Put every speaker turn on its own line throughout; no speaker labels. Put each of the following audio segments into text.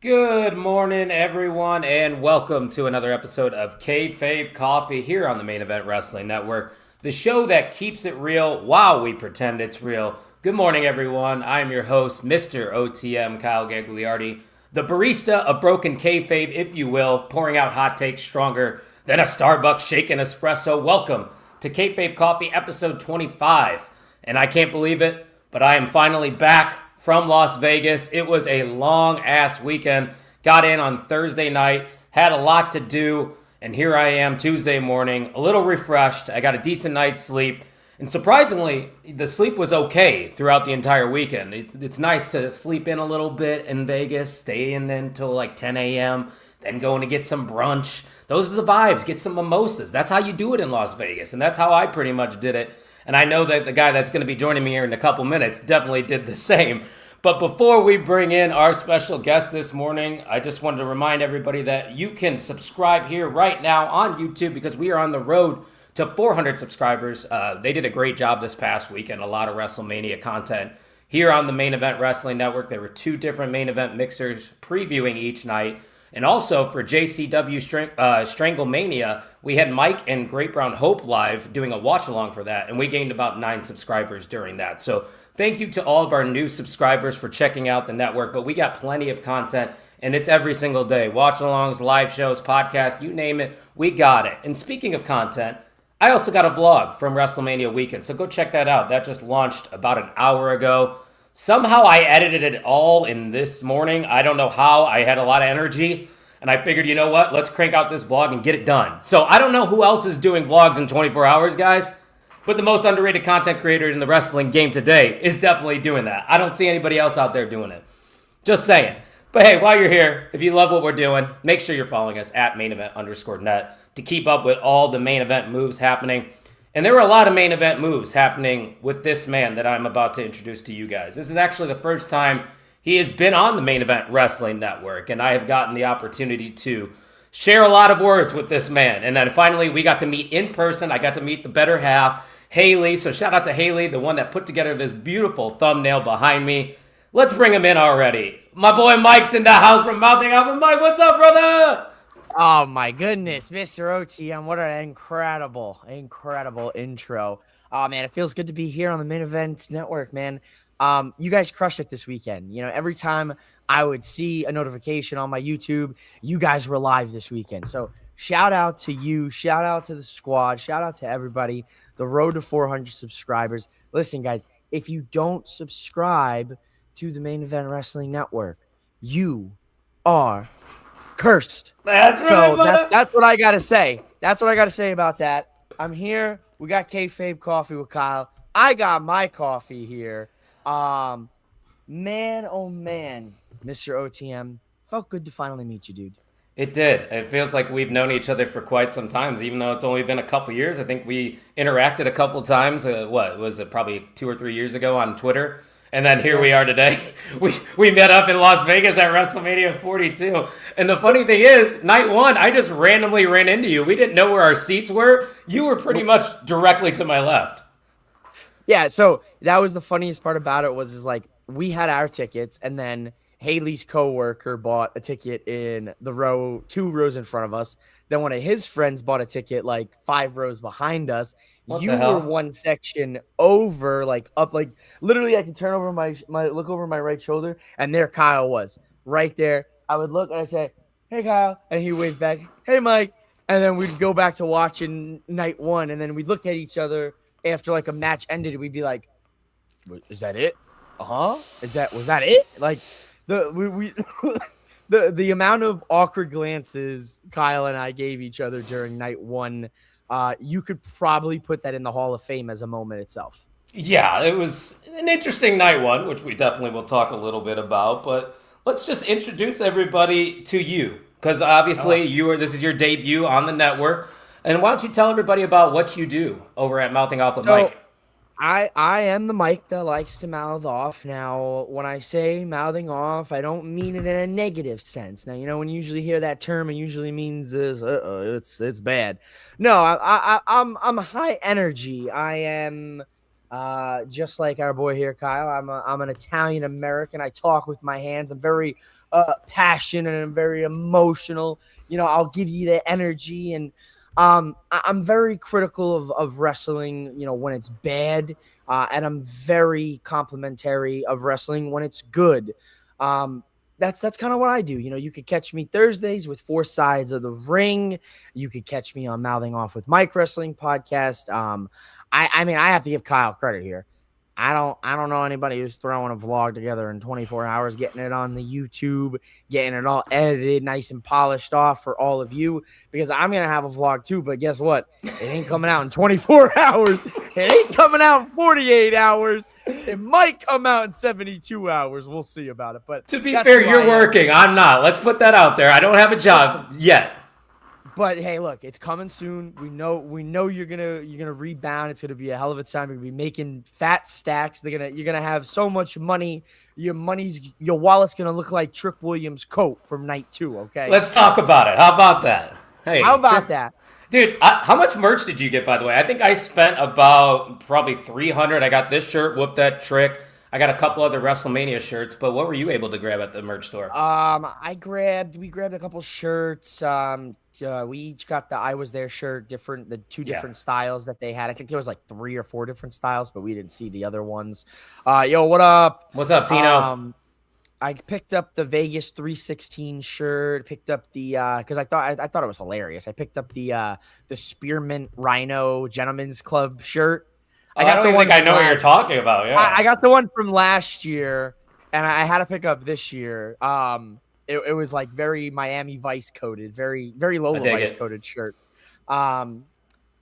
Good morning, everyone, and welcome to another episode of Kayfabe Coffee here on the Main Event Wrestling Network, the show that keeps it real while we pretend it's real. Good morning, everyone. I'm your host, Mr. OTM Kyle Gagliardi, the barista of broken kayfabe, if you will, pouring out hot takes stronger than a Starbucks shaken espresso. Welcome to Kayfabe Coffee, episode 25, and I can't believe it, but I am finally back from Las Vegas. It was a long ass weekend. Got in on Thursday night, had a lot to do, and here I am Tuesday morning, a little refreshed. I got a decent night's sleep, and surprisingly, the sleep was okay throughout the entire weekend. It's nice to sleep in a little bit in Vegas, stay in until like 10 a.m., then going to get some brunch. Those are the vibes. Get some mimosas. That's how you do it in Las Vegas, and that's how I pretty much did it. And I know that the guy that's going to be joining me here in a couple minutes definitely did the same. But before we bring in our special guest this morning, I just wanted to remind everybody that you can subscribe here right now on YouTube because we are on the road to 400 subscribers. They did a great job this past weekend, a lot of Wrestlemania content here on the Main Event Wrestling Network. There were two different main event mixers previewing each night. And also for JCW Stranglemania, we had Mike and Great Brown Hope live doing a watch along for that, and we gained about 9 subscribers during that. So thank you to all of our new subscribers for checking out the network. But we got plenty of content, and it's every single day. Watch alongs, live shows, podcasts, you name it, we got it. And speaking of content, I also got a vlog from WrestleMania weekend, so go check that out. That just launched about an hour ago. Somehow I edited it all in this morning. I don't know how. I had a lot of energy. And I figured, you know what? Let's crank out this vlog and get it done. So I don't know who else is doing vlogs in 24 hours, guys. But the most underrated content creator in the wrestling game today is definitely doing that. I don't see anybody else out there doing it. Just saying. But hey, while you're here, if you love what we're doing, make sure you're following us at mainevent_net to keep up with all the main event moves happening. And there were a lot of main event moves happening with this man that I'm about to introduce to you guys. This is actually the first time he has been on the Main Event Wrestling Network, and I have gotten the opportunity to share a lot of words with this man. And then finally, we got to meet in person. I got to meet the better half, Haley. So shout out to Haley, the one that put together this beautiful thumbnail behind me. Let's bring him in already. My boy Mike's in the house from Mouthing Alpha. Mike, what's up, brother?
Oh my goodness, Mr. OTM, what an incredible intro. Oh man, it feels good to be here on the Main Event Network, man. You guys crushed it this weekend. You know, every time I would see a notification on my YouTube, you guys were live this weekend. So shout out to you, shout out to the squad, shout out to everybody. The road to 400 subscribers. Listen, guys, if you don't subscribe to the Main Event Wrestling Network, you are cursed.
That's right,
So
brother.
that's what I gotta say. That's what I gotta say about that. I'm here. We got Kayfabe Coffee with Kyle. I got my coffee here. Um, man, oh man, Mr. OTM, felt good to finally meet you, dude.
It did. It feels like we've known each other for quite some time, even though it's only been a couple years. I think we interacted a couple times. What was it? Probably 2 or 3 years ago on Twitter, and then here we are today. We met up in Las Vegas at WrestleMania 42. And the funny thing is, night one, I just randomly ran into you. We didn't know where our seats were. You were pretty much directly to my left.
Yeah, so that was the funniest part about it was like we had our tickets and then Haley's coworker bought a ticket in the row 2 rows in front of us. Then one of his friends bought a ticket like 5 rows behind us.
What
You
the
were
hell?
one section over, like up, like literally I could turn over my look over my right shoulder, and there Kyle was right there. I would look and I say, "Hey Kyle," and he waved back, "Hey Mike," and then we'd go back to watching night one, and then we'd look at each other after like a match ended, we'd be like, "Is that it? Was that it?" Like we the amount of awkward glances Kyle and I gave each other during night one, you could probably put that in the Hall of Fame as a moment itself.
Yeah, it was an interesting night one, which we definitely will talk a little bit about. But let's just introduce everybody to you, because obviously
Oh.
this is your debut on the network. And why don't you tell everybody about what you do over at Mouthing Off with
So
Mike?
I am the mic that likes to mouth off. Now, when I say mouthing off, I don't mean it in a negative sense. Now, you know, when you usually hear that term, it usually means it's bad. No, I'm high energy. I am Just like our boy here, Kyle. I'm an Italian American. I talk with my hands. I'm very passionate and I'm very emotional. I'll give you the energy, and I'm very critical of wrestling. When it's bad, and I'm very complimentary of wrestling when it's good. Um, that's kind of what I do. You could catch me Thursdays with Four Sides of the Ring. You could catch me on Mouthing Off with Mike Wrestling podcast. I mean, I have to give Kyle credit here. I don't know anybody who's throwing a vlog together in 24 hours, getting it on the YouTube, getting it all edited, nice and polished off for all of you, because I'm going to have a vlog too, but guess what? It ain't coming out in 24 hours. It ain't coming out in 48 hours. It might come out in 72 hours. We'll see about it. But
To be fair, you're working. I'm not. Let's put that out there. I don't have a job yet.
But hey, look, it's coming soon. We know you're gonna rebound. It's gonna be a hell of a time. You're gonna be making fat stacks. You're gonna have so much money. Your wallet's gonna look like Trick Williams' coat from night 2. Okay.
Let's talk about it. How about that? Hey,
how about that?
Dude, how much merch did you get, by the way? I think I spent about probably $300. I got this shirt, Whoop That Trick. I got a couple other Wrestlemania shirts, but what were you able to grab at the merch store?
We grabbed a couple shirts. We each got the I Was There shirt, the two different styles that they had. I think there was like 3 or 4 different styles, but we didn't see the other ones. Yo, what up?
What's up, Tino?
I picked up the Vegas 316 shirt. Picked up the because I thought it was hilarious. I picked up the Spearmint Rhino Gentlemen's Club shirt.
I don't think I know what you're talking about. Yeah,
I got the one from last year, and I had to pick up this year. It was like very Miami Vice coded, very Lola Vice coded shirt. And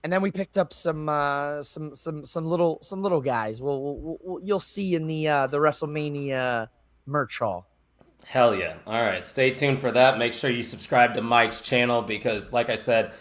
then we picked up some little guys. You'll see in the WrestleMania merch haul.
Hell yeah. All right. Stay tuned for that. Make sure you subscribe to Mike's channel because, like I said,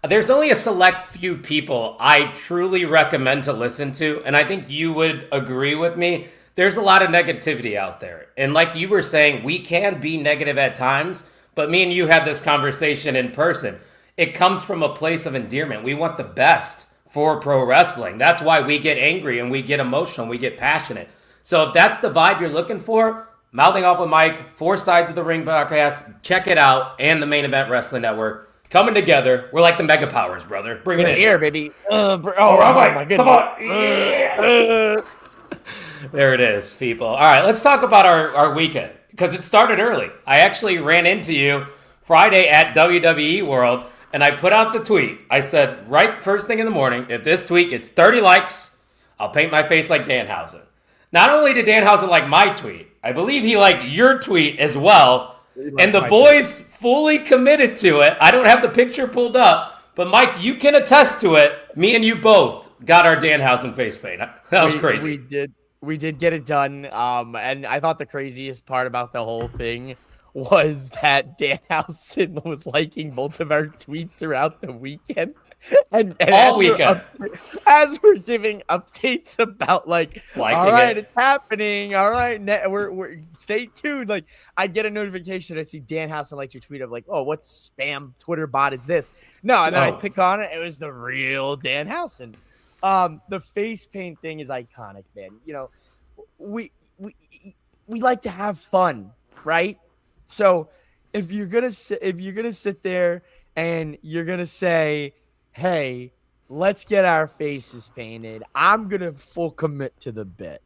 there's only a select few people I truly recommend to listen to. And I think you would agree with me. There's a lot of negativity out there. And like you were saying, we can be negative at times. But me and you had this conversation in person. It comes from a place of endearment. We want the best for pro wrestling. That's why we get angry and we get emotional and we get passionate. So if that's the vibe you're looking for, Mouthing Off with Mike, Four Sides of the Ring podcast, check it out, and the Main Event Wrestling Network. Coming together. We're like the Mega Powers, brother. Bring it in.
Here, baby.
Oh my goodness. Come on. There it is, people. All right, let's talk about our weekend, because it started early. I actually ran into you Friday at WWE World, and I put out the tweet. I said, right first thing in the morning, if this tweet gets 30 likes, I'll paint my face like Danhausen. Not only did Danhausen like my tweet, I believe he liked your tweet as well. And the boys fully committed to it. I don't have the picture pulled up, but Mike, you can attest to it. Me and you both got our Danhausen face paint. That was crazy.
We did get it done. And I thought the craziest part about the whole thing was that Danhausen was liking both of our tweets throughout the weekend. And
all weekend,
as we're giving updates about like all right, it's happening. All right, we're stay tuned. Like I get a notification, I see Danhausen liked your tweet of like, oh, what spam Twitter bot is this? No, and then I click on it. It was the real Danhausen. The face paint thing is iconic, man. You know, we like to have fun, right? So if you're gonna sit there and you're gonna say, hey, let's get our faces painted, I'm going to full commit to the bit.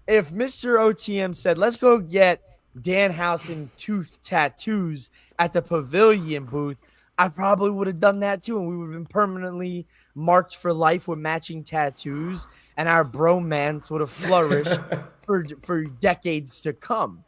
If Mr. OTM said, let's go get Danhausen tooth tattoos at the pavilion booth, I probably would have done that too. And we would have been permanently marked for life with matching tattoos. And our bromance would have flourished for decades to come.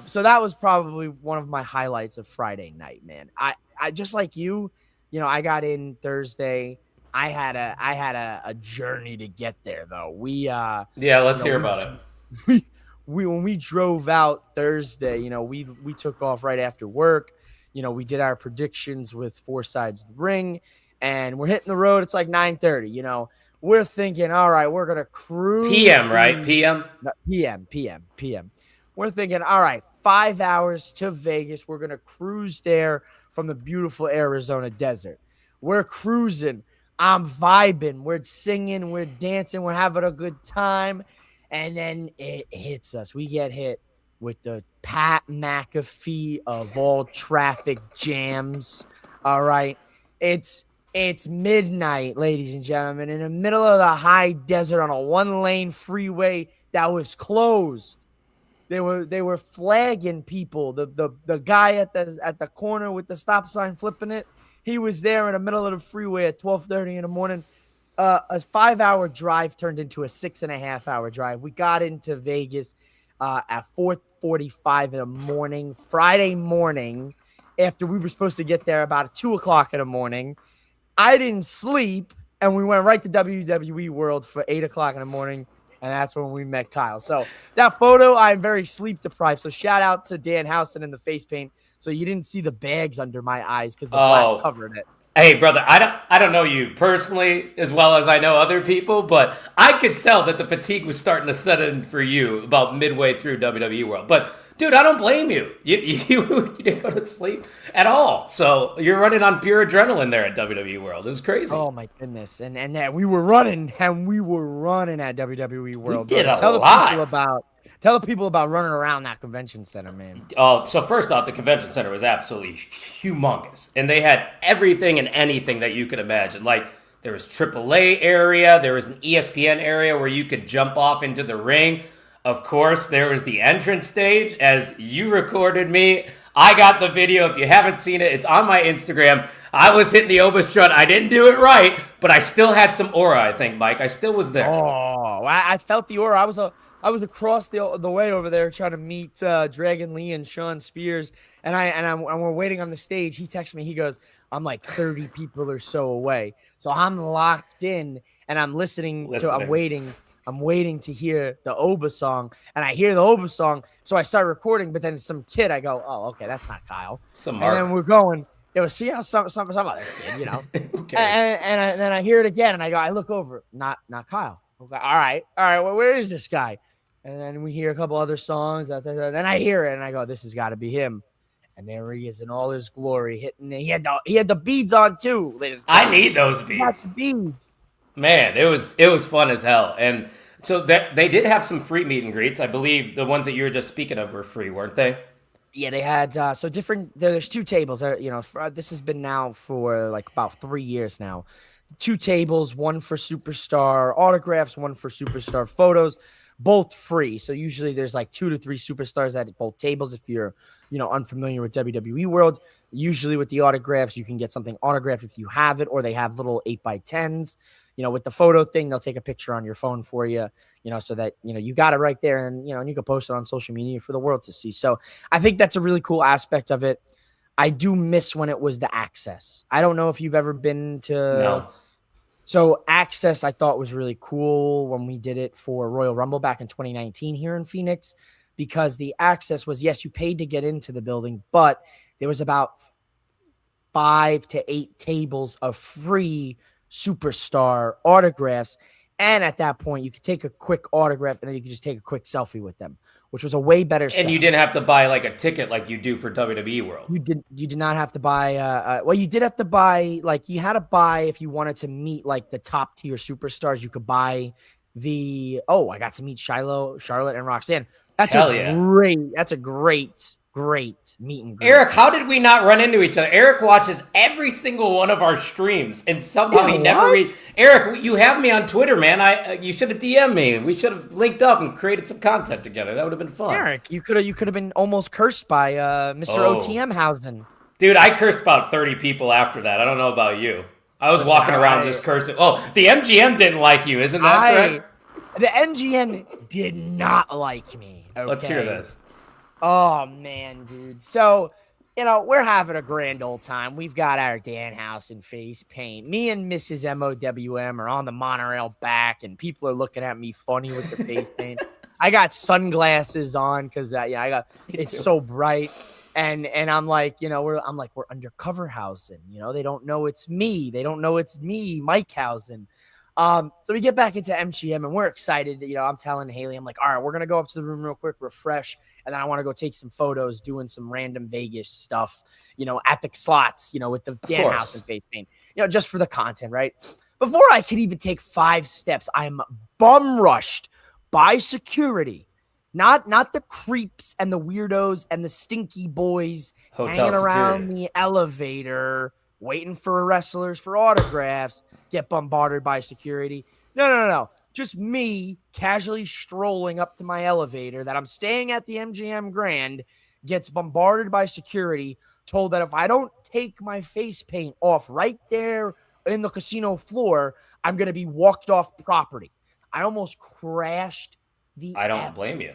So that was probably one of my highlights of Friday night, man. I just like you. You know, I got in Thursday. I had a journey to get there though.
Let's hear about
it. When we drove out Thursday, you know, we took off right after work. You know, we did our predictions with Four Sides of the Ring, and we're hitting the road. It's like 9:30. You know, we're thinking, all right, we're gonna cruise.
PM, right? PM.
No, PM. We're thinking, all right, 5 hours to Vegas. We're gonna cruise there from the beautiful Arizona desert. We're cruising. I'm vibing. We're singing, we're dancing, we're having a good time. And then it hits us. We get hit with the Pat McAfee of all traffic jams. All right. It's midnight, ladies and gentlemen, in the middle of the high desert on a one-lane freeway that was closed. They were flagging people. The guy at the corner with the stop sign flipping it, he was there in the middle of the freeway at 12:30 in the morning. A 5-hour drive turned into a 6.5-hour drive. We got into Vegas at 4:45 in the morning, Friday morning, after we were supposed to get there about 2 o'clock in the morning. I didn't sleep, and we went right to WWE World for 8 o'clock in the morning, and that's when we met Kyle. So that photo, I'm very sleep deprived. So shout out to Dan Housen in the face paint. So you didn't see the bags under my eyes because the black covered it.
Hey, brother, I don't know you personally as well as I know other people, but I could tell that the fatigue was starting to set in for you about midway through WWE World. But dude, I don't blame you. You didn't go to sleep at all, so you're running on pure adrenaline there at WWE World. It was crazy.
Oh my goodness, and we were running, at WWE World.
We did a
Tell
lot.
the people about running around that convention center, man.
Oh, so first off, the convention center was absolutely humongous, and they had everything and anything that you could imagine. Like there was AAA area, there was an ESPN area where you could jump off into the ring. Of course, there was the entrance stage. As you recorded me, I got the video. If you haven't seen it, it's on my Instagram. I was hitting the Oba strut. I didn't do it right, but I still had some aura. I think, Mike. I still was there.
Oh, I felt the aura. I was across the way over there trying to meet Dragon Lee and Sean Spears, and we're waiting on the stage. He texts me. He goes, "I'm like 30 people or so away." So I'm locked in, and I'm listening. I'm waiting to hear the Oba song, and I hear the Oba song, so I start recording. But then some kid, I go, "Oh, okay, that's not Kyle."
Some
and then we're going. It was some other kid,
okay.
and then I hear it again, and I look over, not Kyle. Okay, all right. Well, where is this guy? And then we hear a couple other songs. And then I hear it, and I go, "This has got to be him." And there he is in all his glory, hitting. He had the beads on too.
I need those beads.
Lots of beads.
Man, it was fun as hell. And so that they did have some free meet and greets. I believe the ones that you were just speaking of were free, weren't they?
Yeah, they had so different. There's two tables. This has been now for like about 3 years now. Two tables, one for superstar autographs, one for superstar photos, both free. So usually there's like 2 to 3 superstars at both tables. If you're, unfamiliar with WWE World, usually with the autographs, you can get something autographed if you have it, or they have little 8x10s. With the photo thing, they'll take a picture on your phone for you, so that, you got it right there, and, and you can post it on social media for the world to see. So I think that's a really cool aspect of it. I do miss when it was the Access. I don't know if you've ever been to.
No.
So Access, I thought was really cool when we did it for Royal Rumble back in 2019 here in Phoenix, because the Access was, yes, you paid to get into the building, but there was about 5 to 8 tables of free superstar autographs. And at that point, you could take a quick autograph and then you could just take a quick selfie with them, which was a way better
And
setup.
you didn't have to buy like a ticket like you do for WWE World.
You did not have to buy you did have to buy, like, you had to buy if you wanted to meet like the top tier superstars. You could buy I got to meet Charlotte and Roxanne. That's a great meet and greet.
Eric, how did we not run into each other? Eric watches every single one of our streams, and somehow he never reads. Eric, you have me on Twitter, man. You should have DM'd me. We should have linked up and created some content together. That would have been fun.
Eric, you could have been almost cursed by Mr. OTM Housen.
Dude, I cursed about 30 people after that. I don't know about you. I was walking around just cursing. Oh, the MGM didn't like you, isn't that correct?
The MGM did not like me. Okay?
Let's hear this.
Oh, man, dude. So, we're having a grand old time. We've got our Dan House and face paint. Me and Mrs. MOWM are on the monorail back, and people are looking at me funny with the face paint. I got sunglasses on because it's so bright. And I'm like, we're undercover Housen. They don't know it's me. They don't know it's me, Mike Housen. So we get back into MGM and we're excited. I'm telling Haley, I'm like, all right, we're going to go up to the room real quick, refresh. And then I want to go take some photos doing some random Vegas stuff, at the slots, with the Dan House and face paint, just for the content. Right. Before I could even take 5 steps, I'm bum rushed by security. Not the creeps and the weirdos and the stinky boys
Hotel
hanging around
security.
the elevator, waiting for wrestlers for autographs, get bombarded by security. No. Just me casually strolling up to my elevator that I'm staying at the MGM Grand, gets bombarded by security, told that if I don't take my face paint off right there in the casino floor, I'm going to be walked off property. I almost crashed the
I don't blame you.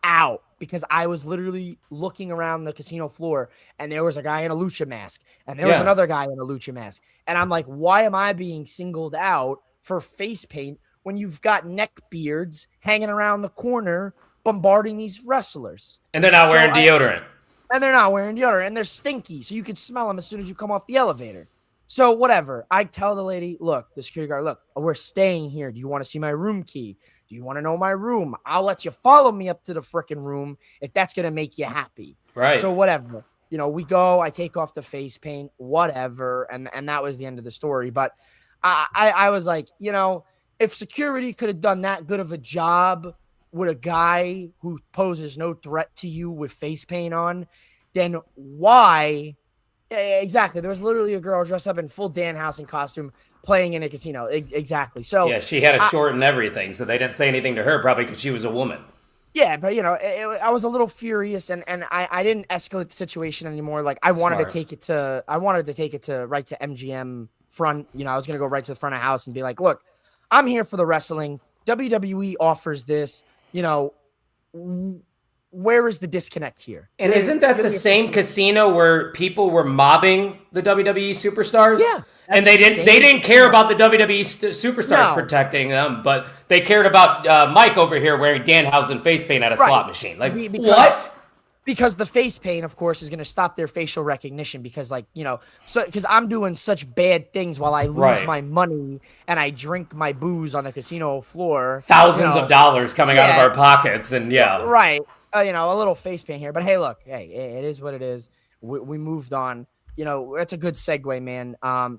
out because I was literally looking around the casino floor and there was a guy in a lucha mask and there was another guy in a lucha mask. And I'm like, why am I being singled out for face paint when you've got neck beards hanging around the corner bombarding these wrestlers?
And they're not wearing deodorant.
And they're not wearing deodorant and they're stinky. So you could smell them as soon as you come off the elevator. So whatever. I tell the lady, look, the security guard, look, we're staying here. Do you want to see my room key? Do you want to know my room? I'll let you follow me up to the freaking room if that's going to make you happy.
Right.
So whatever. We go, I take off the face paint, whatever. And that was the end of the story. But I was like, if security could have done that good of a job with a guy who poses no threat to you with face paint on, then why? Exactly. There was literally a girl dressed up in full Danhausen costume playing in a casino. Exactly. So
yeah, she had a short and everything, so they didn't say anything to her probably because she was a woman.
Yeah, but I was a little furious, and I didn't escalate the situation anymore. Like I wanted to take it to right to MGM front. I was gonna go right to the front of the house and be like, look, I'm here for the wrestling. WWE offers this. Where is the disconnect here?
And isn't that the same casino where people were mobbing the WWE superstars?
Yeah.
And they didn't care about the WWE superstars protecting them, but they cared about Mike over here wearing Danhausen face paint at a slot machine. Like, what?
Because the face paint, of course, is going to stop their facial recognition because, because I'm doing such bad things while I lose my money and I drink my booze on the casino floor.
Thousands of dollars coming out of our pockets, and
Right. A little face paint here. But hey, look, it is what it is. We moved on. It's a good segue, man.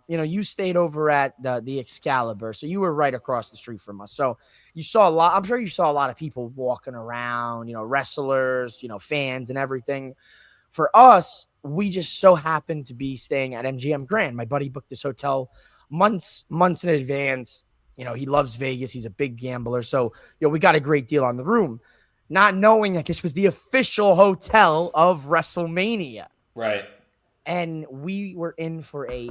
You stayed over at the Excalibur, so you were right across the street from us. So you saw a lot. I'm sure you saw a lot of people walking around, wrestlers, fans and everything. For us, we just so happened to be staying at MGM Grand. My buddy booked this hotel months in advance. He loves Vegas. He's a big gambler. So, we got a great deal on the room, not knowing that this was the official hotel of Wrestlemania.
Right.
And we were in for a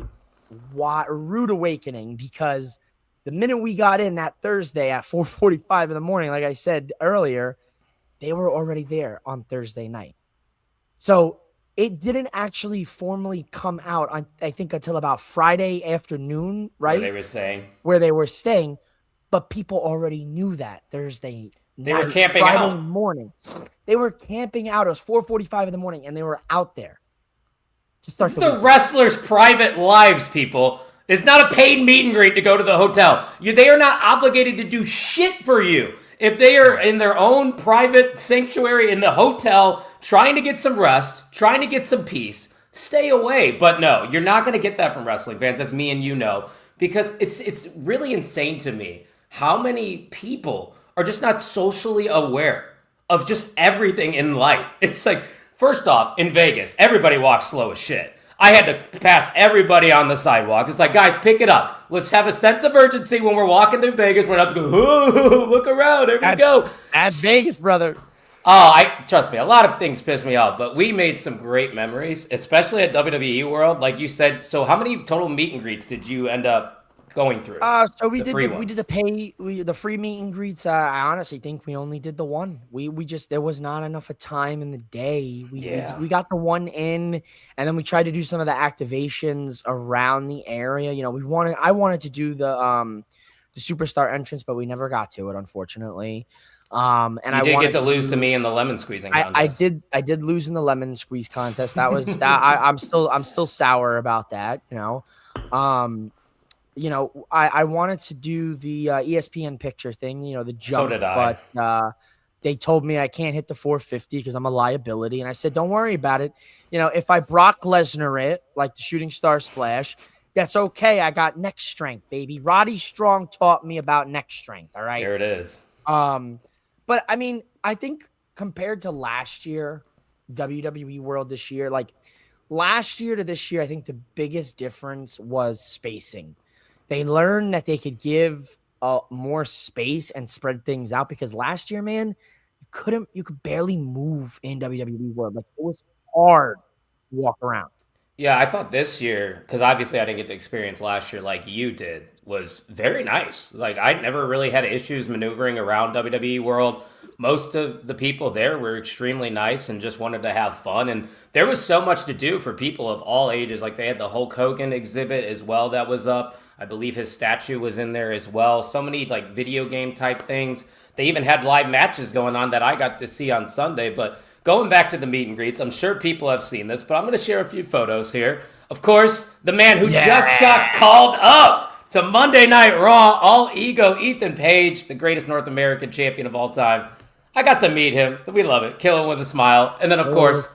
rude awakening because the minute we got in that Thursday at 4:45 in the morning, like I said earlier, they were already there on Thursday night. So it didn't actually formally come out, I think, until about Friday afternoon, right? Where they were staying. But people already knew that Thursday
They were camping
Friday
out.
morning. They were camping out. It was 4:45 in the morning, and they were out there.
This is the wrestlers' private lives, people. It's not a paid meet and greet to go to the hotel. They are not obligated to do shit for you. If they are in their own private sanctuary in the hotel, trying to get some rest, trying to get some peace, stay away. But no, you're not going to get that from wrestling fans. That's me and because it's really insane to me how many people are just not socially aware of just everything in life. It's like, first off, in Vegas, everybody walks slow as shit. I had to pass everybody on the sidewalk. It's like, guys, pick it up. Let's have a sense of urgency when we're walking through Vegas. We're not to go, oh, look around, there we go.
That's Vegas, brother.
Oh, trust me, a lot of things piss me off, but we made some great memories, especially at WWE World, like you said. So how many total meet and greets did you end up going through?
So we did the free meet and greets. I honestly think we only did the one. We just, there was not enough of time in the day. We got the one in, and then we tried to do some of the activations around the area. I wanted to do the superstar entrance, but we never got to it, unfortunately. And
you did get to lose to me in the lemon squeezing contest.
I did lose in the lemon squeeze contest. That was I'm still sour about that. I wanted to do the ESPN picture thing, the jump.
So did I.
But they told me I can't hit the 450 because I'm a liability. And I said, don't worry about it. If I Brock Lesnar it, like the shooting star splash, That's okay. I got neck strength, baby. Roddy Strong taught me about neck strength. All right.
There it is.
Um, but I mean, I think compared to last year, WWE World this year, like last year to this year, I think the biggest difference was spacing. They learned that they could give more space and spread things out because last year, man, you could barely move in WWE World. Like it was hard to walk around.
Yeah, I thought this year, because obviously I didn't get to experience last year like you did, was very nice. Like I never really had issues maneuvering around WWE World. Most of the people there were extremely nice and just wanted to have fun. And there was so much to do for people of all ages. Like they had the Hulk Hogan exhibit as well that was up. I believe his statue was in there as well. So many like video game type things. They even had live matches going on that I got to see on Sunday. But going back to the meet and greets, I'm sure people have seen this, but I'm going to share a few photos here. Of course, the man who just got called up to Monday Night Raw, all ego, Ethan Page, the greatest North American champion of all time. I got to meet him. We love it. Kill him with a smile. And then, of course,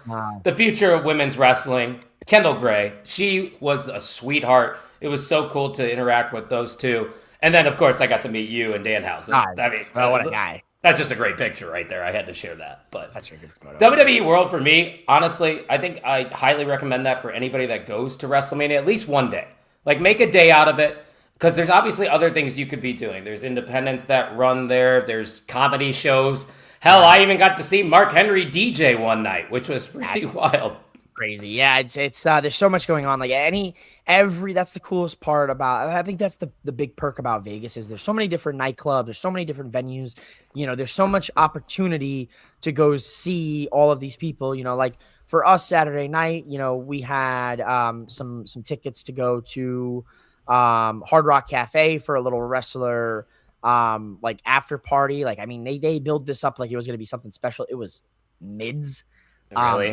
the future of women's wrestling, Kendall Gray. She was a sweetheart. It was so cool to interact with those two. And then, of course, I got to meet you and Danhausen. I mean,
what a guy.
That's just a great picture right there. I had to share that. But
Such a good photo.
WWE World for me, honestly, I think I highly recommend that for anybody that goes to WrestleMania at least one day. Like make a day out of it because there's obviously other things you could be doing. There's independents that run there. There's comedy shows. Hell, I even got to see Mark Henry DJ one night, which was pretty wild.
Crazy. Yeah, it's there's so much going on. Like that's the coolest part about, I think that's the big perk about Vegas is there's so many different nightclubs, there's so many different venues, there's so much opportunity to go see all of these people, like for us Saturday night, we had some tickets to go to Hard Rock Cafe for a little wrestler like after party. Like I mean they built this up like it was going to be something special. It was mids.
Really?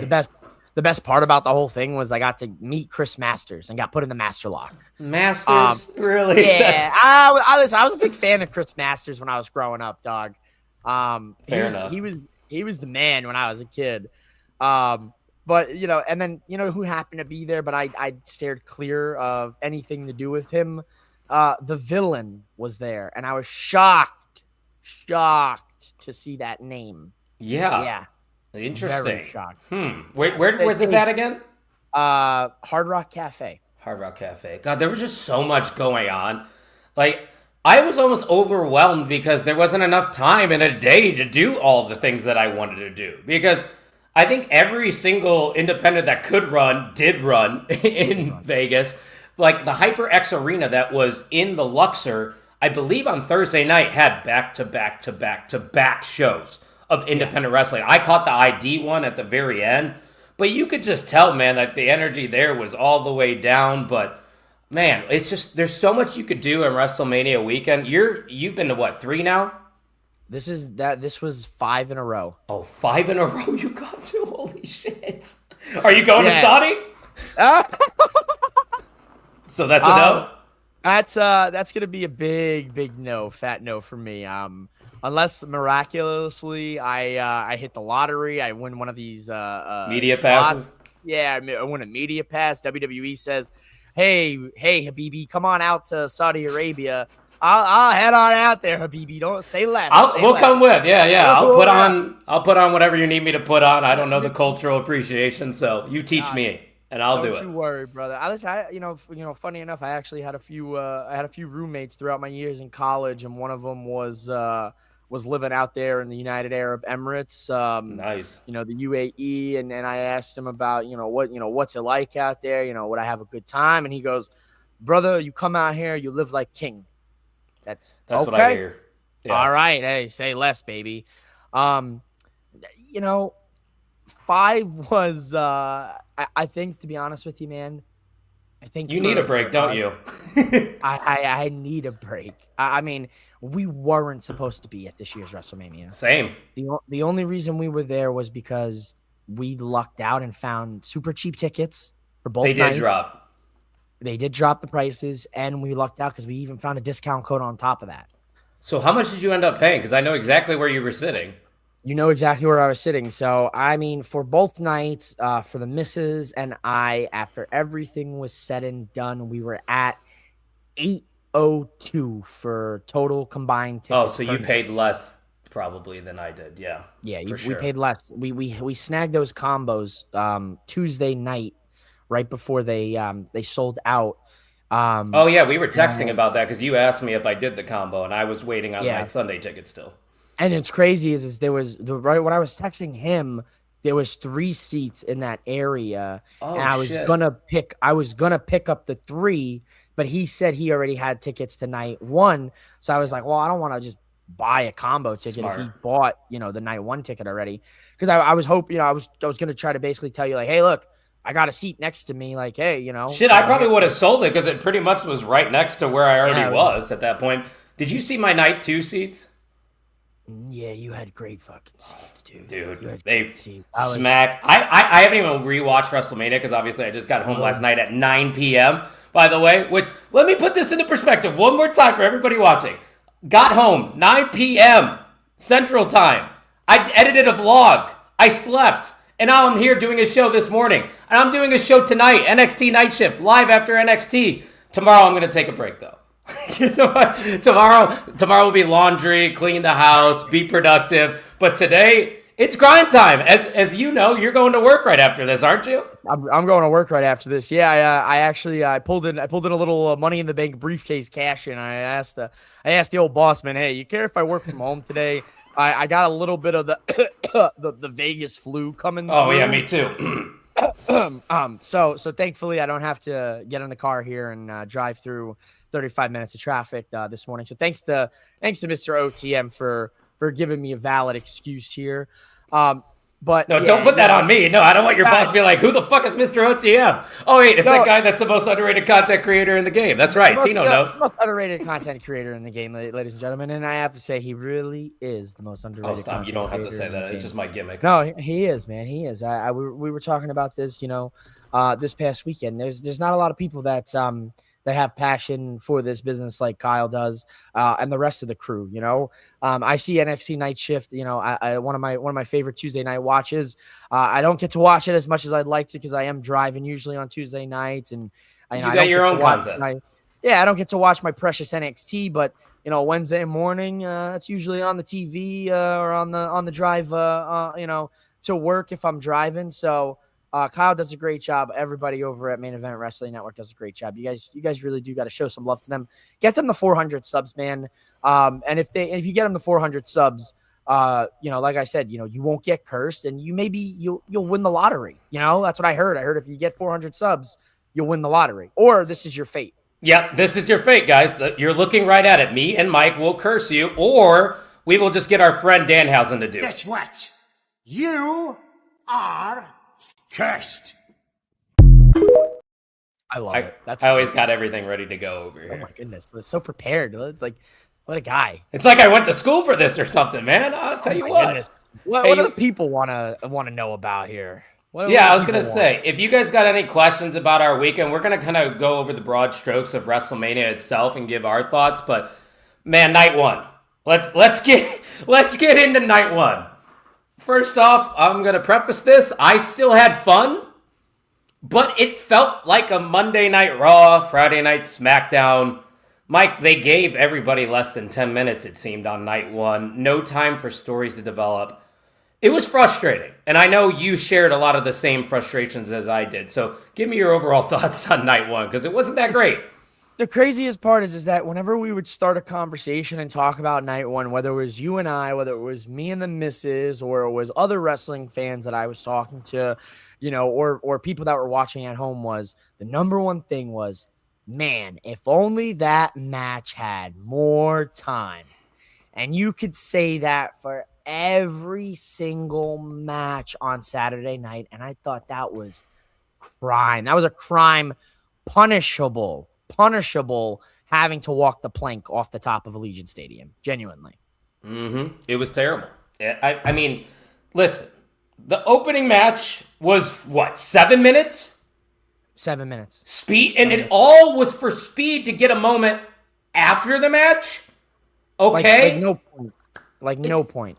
The best part about the whole thing was I got to meet Chris Masters and got put in the Master Lock.
Masters? Really?
Yeah. I was a big fan of Chris Masters when I was growing up, dog.
Fair enough.
He was the man when I was a kid. But and then who happened to be there, but I steered clear of anything to do with him. The Villain was there, and I was shocked to see that name.
Yeah.
Yeah.
Interesting.
Very shocked.
Where was this at again?
Hard Rock Cafe.
Hard Rock Cafe. God, there was just so much going on. Like, I was almost overwhelmed because there wasn't enough time in a day to do all the things that I wanted to do. Because I think every single independent that could run did run in Vegas. Like, the HyperX Arena that was in the Luxor, I believe on Thursday night, had back-to-back shows of independent wrestling. I caught the ID one at the very end, but you could just tell, man, that the energy there was all the way down. But man, it's just there's so much you could do in WrestleMania weekend. You've been to what, 3 now?
This was 5 in a row.
Oh, 5 in a row you got to? Holy shit! Are you going to Saudi? So that's a no.
That's gonna be a big no, fat no for me. Unless miraculously I hit the lottery, I win one of these
media
slots.
passes.
Yeah, I win a media pass. WWE says, "Hey, Habibi, come on out to Saudi Arabia." I'll head on out there, Habibi. Don't say less.
We'll come with. Yeah. I'll put on whatever you need me to put on. I don't know the cultural appreciation, so you teach me. And I'll do it.
Don't you worry, brother. Funny enough, I actually had a few roommates throughout my years in college, and one of them was living out there in the United Arab Emirates.
Nice.
The UAE, and I asked him about what's it like out there. Would I have a good time? And he goes, "Brother, you come out here, you live like king." That's okay.
What I hear. Yeah.
All right, hey, say less, baby. 5 was I think, to be honest with you, man, I think
you need a break, don't you?
I need a break. I mean, we weren't supposed to be at this year's WrestleMania.
Same.
The only reason we were there was because we lucked out and found super cheap tickets for both nights. They did drop the prices, and we lucked out because we even found a discount code on top of that.
So how much did you end up paying? Because I know exactly where you were sitting.
You know exactly where I was sitting. So, I mean, for both nights, for the missus and I, after everything was said and done, we were at 802 for total combined
Oh,
tickets
so
per
you
night.
paid less probably than I did. Yeah,
Yeah,
for
we
sure.
paid less. We snagged those combos Tuesday night right before they sold out.
Oh
Um
yeah, we were texting
and
about that because you asked me if I did the combo, and I was waiting on my
yeah,
Sunday ticket still.
and it's crazy is there was the right when I was texting him, there was 3 seats in that area, and
Oh shit!
I was gonna pick up the three, but he said he already had tickets to night one. So I was like, well, I don't want to just buy a combo ticket if he
Smart.
bought, the night one ticket already. Because I was hoping, I was gonna try to basically tell you, like, hey, look, I got a seat next to me, like, hey,
Shit, I probably
here,
would have sold it because it pretty much was right next to where I already
yeah,
was at that point. Did you see my night two seats?
yeah, you had great fucking seats, dude.
Dude,
You had great
they
seats. I was,
smacked. I haven't even rewatched WrestleMania because obviously I just got home last
oh,
night at 9 p.m. By the way, which let me put this into perspective one more time for everybody watching. Got home 9 p.m. Central Time. I edited a vlog. I slept. And now I'm here doing a show this morning. And I'm doing a show tonight, NXT Night Shift, live after NXT. Tomorrow I'm going to take a break though. tomorrow will be laundry, clean the house, be productive. But today it's grind time. As you know, you're going to work right after this, aren't you?
I'm going to work right after this. Yeah, I actually I pulled in a little Money in the Bank briefcase cash in. I asked the old boss man, hey, you care if I work from home today? I got a little bit of the the Vegas flu coming
Oh yeah,
through.
me too.
So thankfully I don't have to get in the car here and drive through 35 minutes of traffic this morning. So thanks to Mr. OTM for giving me a valid excuse here. But
No, don't
yeah,
put that on me. No, I don't want your boss to
I,
be like, who the fuck is Mr. OTM? Oh, wait, it's that
no,
guy that's the most underrated content creator in the game. That's right. Tino knows.
most underrated content creator in the game, ladies and gentlemen. And I have to say, he really is the most
Oh,
underrated
stop. You
content
don't have to
creator
say
in the
that. It's
game.
just my gimmick.
No, he is, man. He is. We were talking about this, this past weekend. There's not a lot of people that have passion for this business like Kyle does, and the rest of the crew. I see NXT Night Shift. One of my favorite Tuesday night watches. I don't get to watch it as much as I'd like to because I am driving usually on Tuesday nights, and
You
I
got
don't
your
get to
own
watch
content.
my yeah, I don't get to watch my precious NXT, but Wednesday morning, it's usually on the TV or on the drive, to work if I'm driving. So Kyle does a great job. Everybody over at Main Event Wrestling Network does a great job. You guys really do got to show some love to them. Get them the 400 subs, man. And if you get them the 400 subs, like I said, you won't get cursed, and you'll win the lottery. That's what I heard. I heard if you get 400 subs, you'll win the lottery, or this is your fate.
Yep, this is your fate, guys. You're looking right at it. Me and Mike will curse you, or we will just get our friend Danhausen to do it.
Guess what? You are cursed.
I love it. That's
I always got everything ready to go over
oh
here.
my goodness, it's so prepared. It's like what a guy.
It's like I went to school for this or something, man. I'll tell
Oh
you
my
what.
goodness. What
Hey,
do the people wanna know about here? What
yeah,
do
I was
people
gonna
want?
say, if you guys got any questions about our weekend, we're gonna kind of go over the broad strokes of WrestleMania itself and give our thoughts. But man, night one. Let's get let's get into night one. First off, I'm gonna preface this. I still had fun, but it felt like a Monday Night Raw, Friday Night SmackDown. Mike, they gave everybody less than 10 minutes, it seemed, on night one. No time for stories to develop. It was frustrating. And I know you shared a lot of the same frustrations as I did. So give me your overall thoughts on night one, because it wasn't that great.
The craziest part is that whenever we would start a conversation and talk about night one, whether it was you and I, whether it was me and the missus, or it was other wrestling fans that I was talking to, or people that were watching at home, was the number one thing was, man, if only that match had more time. And you could say that for every single match on Saturday night. And I thought that was crime. That was a crime punishable having to walk the plank off the top of Allegiant Stadium. Genuinely.
It was terrible. I mean, listen, the opening match was what, 7 minutes?
7 minutes.
Speed, and it all was for speed to get a moment after the match. Okay.
Like no point.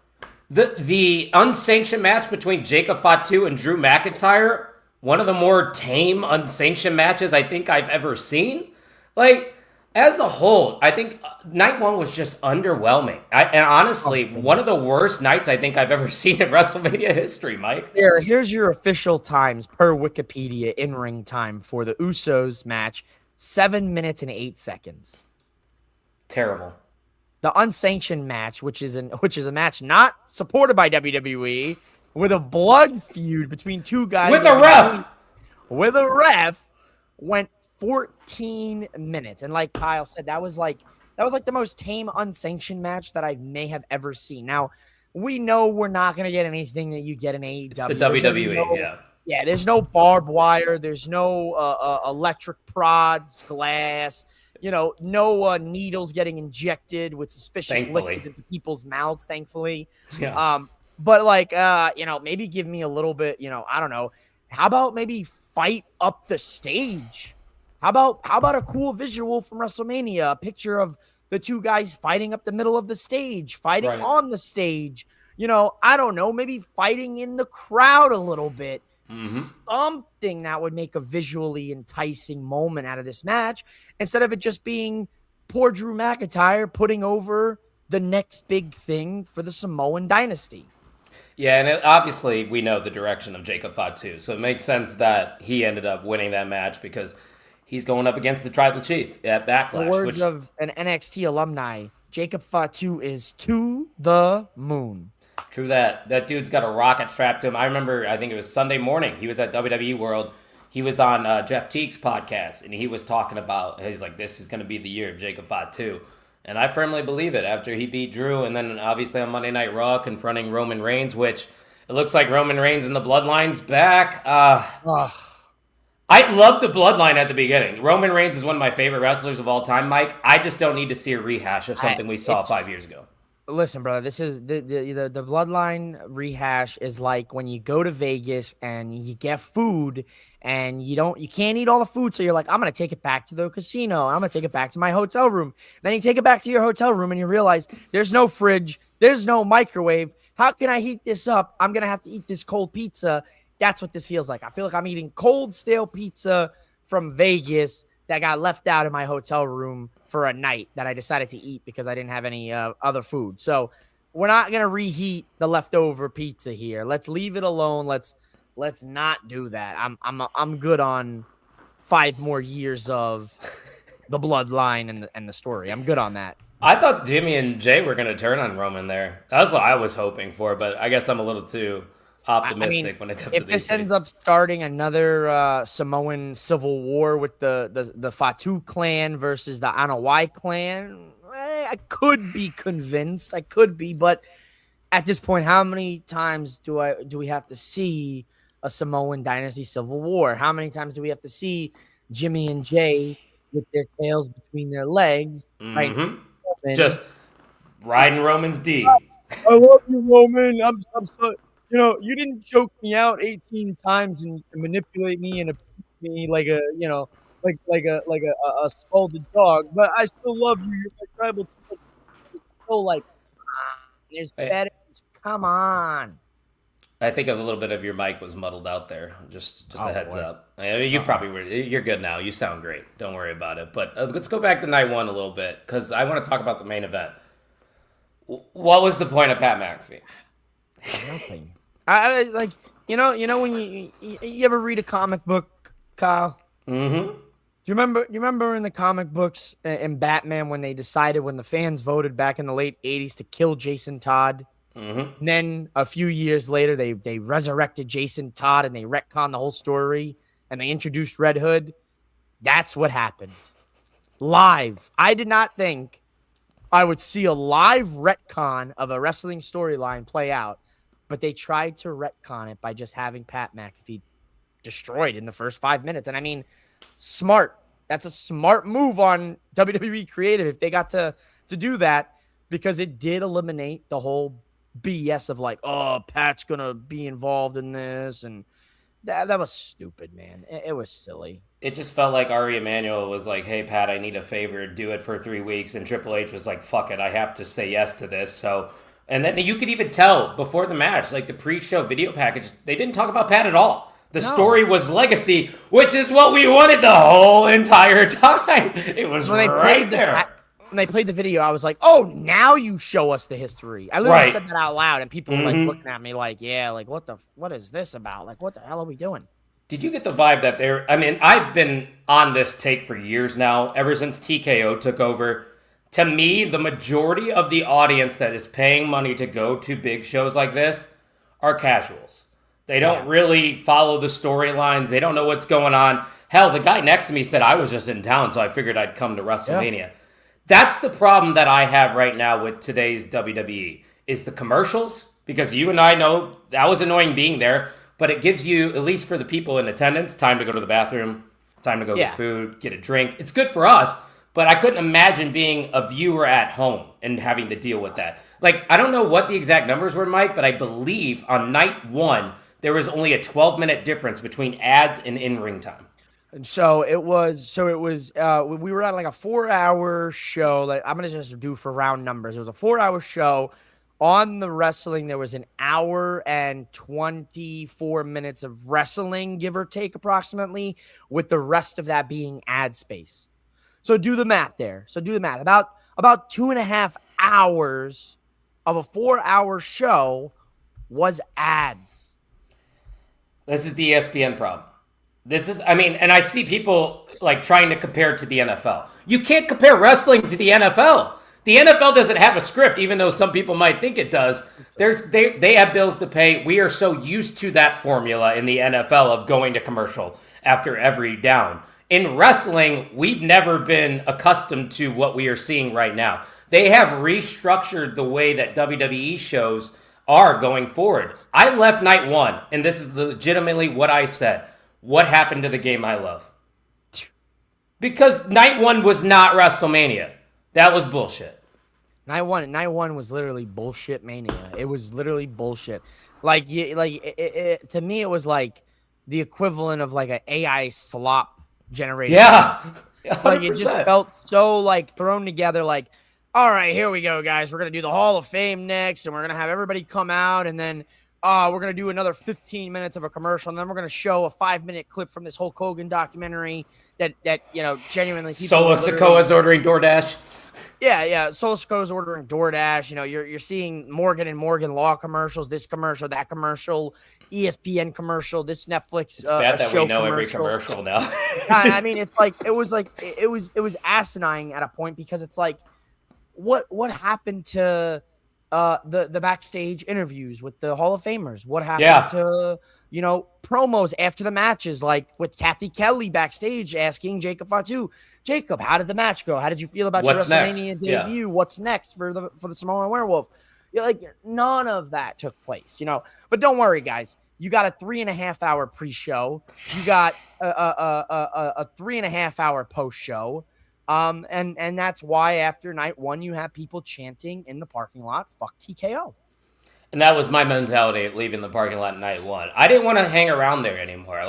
The unsanctioned match between Jacob Fatu and Drew McIntyre, one of the more tame unsanctioned matches I think I've ever seen. Like, as a whole, I think night one was just underwhelming. And honestly, one of the worst nights I think I've ever seen in WrestleMania history, Mike.
Here's your official times per Wikipedia in ring time for the Usos match: 7 minutes and 8 seconds.
Terrible.
The unsanctioned match, which is a match not supported by WWE, with a blood feud between two guys
With a ref,
went 14 minutes. And like Kyle said, that was like the most tame unsanctioned match that I may have ever seen. Now, we know we're not going to get anything that you get in AEW.
It's the WWE, yeah.
Yeah, there's no barbed wire. There's no electric prods, glass. No needles getting injected with suspicious liquids into people's mouths, thankfully.
Yeah.
But like, maybe give me a little bit, I don't know. How about maybe fight up the stage? How about a cool visual from WrestleMania? A picture of the two guys fighting up the middle of the stage, fighting on the stage. I don't know, maybe fighting in the crowd a little bit. Something that would make a visually enticing moment out of this match, instead of it just being poor Drew McIntyre putting over the next big thing for the Samoan dynasty.
Yeah, and obviously we know the direction of Jacob Fatu, so it makes sense that he ended up winning that match because he's going up against the Tribal Chief at Backlash.
The words of an NXT alumni, Jacob Fatu is to the moon.
True that. That dude's got a rocket strapped to him. I remember, I think it was Sunday morning, he was at WWE World. He was on Jeff Teague's podcast, and he was talking about, he's like, this is going to be the year of Jacob Fatu. And I firmly believe it after he beat Drew, and then obviously on Monday Night Raw confronting Roman Reigns, which it looks like Roman Reigns and the Bloodline's back. I love the Bloodline at the beginning. Roman Reigns is one of my favorite wrestlers of all time, Mike. I just don't need to see a rehash of something we saw 5 years ago.
Listen, brother, this is the Bloodline rehash is like when you go to Vegas and you get food and you can't eat all the food, so you're like, I'm gonna take it back to the casino. I'm gonna take it back to my hotel room. Then you take it back to your hotel room and you realize there's no fridge, there's no microwave. How can I heat this up? I'm gonna have to eat this cold pizza. That's what this feels like. I feel like I'm eating cold, stale pizza from Vegas that got left out in my hotel room for a night that I decided to eat because I didn't have any other food. So we're not going to reheat the leftover pizza here. Let's leave it alone. Let's not do that. I'm good on 5 more years of the Bloodline and the story. I'm good on that.
I thought Jimmy and Jay were going to turn on Roman there. That's what I was hoping for, but I guess I'm a little too optimistic when it comes to these
if this ends up starting another Samoan civil war with the Fatu clan versus the Anoa'i clan, I could be convinced. I could be, but at this point, how many times do we have to see a Samoan dynasty civil war? How many times do we have to see Jimmy and Jay with their tails between their legs? Right?
Just riding Roman's D.
I love you, Roman. I'm so. You didn't choke me out 18 times and manipulate me and abuse me like a scalded dog, but I still love you. You're my tribal. So like, there's better. Come on.
I think a little bit of your mic was muddled out there. Just a heads up. I mean, you probably were. You're good now. You sound great. Don't worry about it. But let's go back to night one a little bit because I want to talk about the main event. What was the point of Pat McAfee?
Nothing. I like when you ever read a comic book, Kyle?
Mm-hmm.
Do you remember in the comic books in Batman when the fans voted back in the late 80s to kill Jason Todd?
Mm-hmm.
And then a few years later they resurrected Jason Todd and they retconned the whole story and they introduced Red Hood. That's what happened. Live. I did not think I would see a live retcon of a wrestling storyline play out. But they tried to retcon it by just having Pat McAfee destroyed in the first 5 minutes. And I mean, smart. That's a smart move on WWE Creative if they got to do that, because it did eliminate the whole BS of like, oh, Pat's going to be involved in this. And that was stupid, man. It was silly.
It just felt like Ari Emanuel was like, hey, Pat, I need a favor. Do it for 3 weeks. And Triple H was like, fuck it. I have to say yes to this. So And then you could even tell before the match, like the pre-show video package, they didn't talk about Pat at all. The story was legacy, which is what we wanted the whole entire time. It was right there.
When they played the video, I was like, oh, now you show us the history. I literally said that out loud, and people were like looking at me like, yeah, like what is this about? Like, what the hell are we doing?
Did you get the vibe that I mean, I've been on this take for years now, ever since TKO took over. To me, the majority of the audience that is paying money to go to big shows like this are casuals. They don't really follow the storylines. They don't know what's going on. Hell, the guy next to me said I was just in town, so I figured I'd come to WrestleMania. Yeah. That's the problem that I have right now with today's WWE, is the commercials, because you and I know that was annoying being there, but it gives you, at least for the people in attendance, time to go to the bathroom, time to go get food, get a drink. It's good for us. But I couldn't imagine being a viewer at home and having to deal with that. Like, I don't know what the exact numbers were, Mike, but I believe on night one, there was only a 12-minute difference between ads and in-ring time.
So it was, we were at like a 4-hour show. Like, I'm going to just do for round numbers. It was a 4-hour show. On the wrestling, there was an hour and 24 minutes of wrestling, give or take approximately, with the rest of that being ad space. So do the math there. About 2.5 hours of a 4-hour show was ads.
This is the ESPN problem. And I see people like trying to compare it to the NFL. You can't compare wrestling to the NFL. The NFL doesn't have a script, even though some people might think it does. They have bills to pay. We are so used to that formula in the NFL of going to commercial after every down. In wrestling, we've never been accustomed to what we are seeing right now. They have restructured the way that WWE shows are going forward. I left night one, and this is legitimately what I said. What happened to the game I love? Because night one was not WrestleMania. That was bullshit.
Night one was literally bullshit mania. It was literally bullshit. To me, it was like the equivalent of like an AI slop generated.
Yeah.
100%. Like it just felt so like thrown together. Like, all right, here we go, guys. We're gonna do the Hall of Fame next, and we're gonna have everybody come out, and then we're gonna do another 15 minutes of a commercial, and then we're gonna show a 5-minute clip from this Hulk Hogan documentary that genuinely people.
Solo Sikoa's ordering DoorDash.
Yeah. Solo Sikoa's ordering DoorDash. You're seeing Morgan and Morgan Law commercials, this commercial, that commercial, ESPN commercial, this Netflix.
It's bad that
show
we know
commercial.
Every commercial now.
I mean, it was asinine at a point, because it's like, what happened to the backstage interviews with the Hall of Famers? What happened to promos after the matches, like with Kathy Kelly backstage asking Jacob Fatu, Jacob, how did the match go? How did you feel about your WrestleMania debut? What's next for the Samoan Werewolf? Like, none of that took place, But don't worry, guys. You got a 3.5-hour pre-show. You got a 3.5-hour post-show. And that's why after night one, you have people chanting in the parking lot, "Fuck TKO."
And that was my mentality leaving the parking lot night one. I didn't want to hang around there anymore.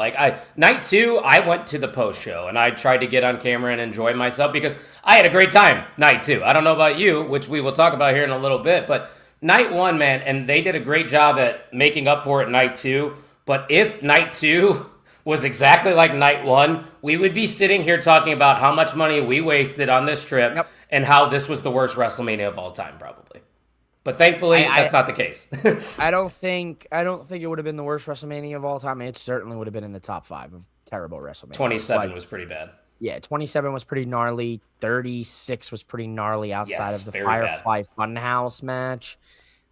Night two, I went to the post show and I tried to get on camera and enjoy myself because I had a great time night two. I don't know about you, which we will talk about here in a little bit, but night one, man, and they did a great job at making up for it night two. But if night two was exactly like night one, we would be sitting here talking about how much money we wasted on this trip and how this was the worst WrestleMania of all time, probably. But thankfully, that's not the case.
I don't think it would have been the worst WrestleMania of all time. It certainly would have been in the top 5 of terrible WrestleMania.
27 was pretty bad.
Yeah, 27 was pretty gnarly. 36 was pretty gnarly outside of the Firefly Funhouse match.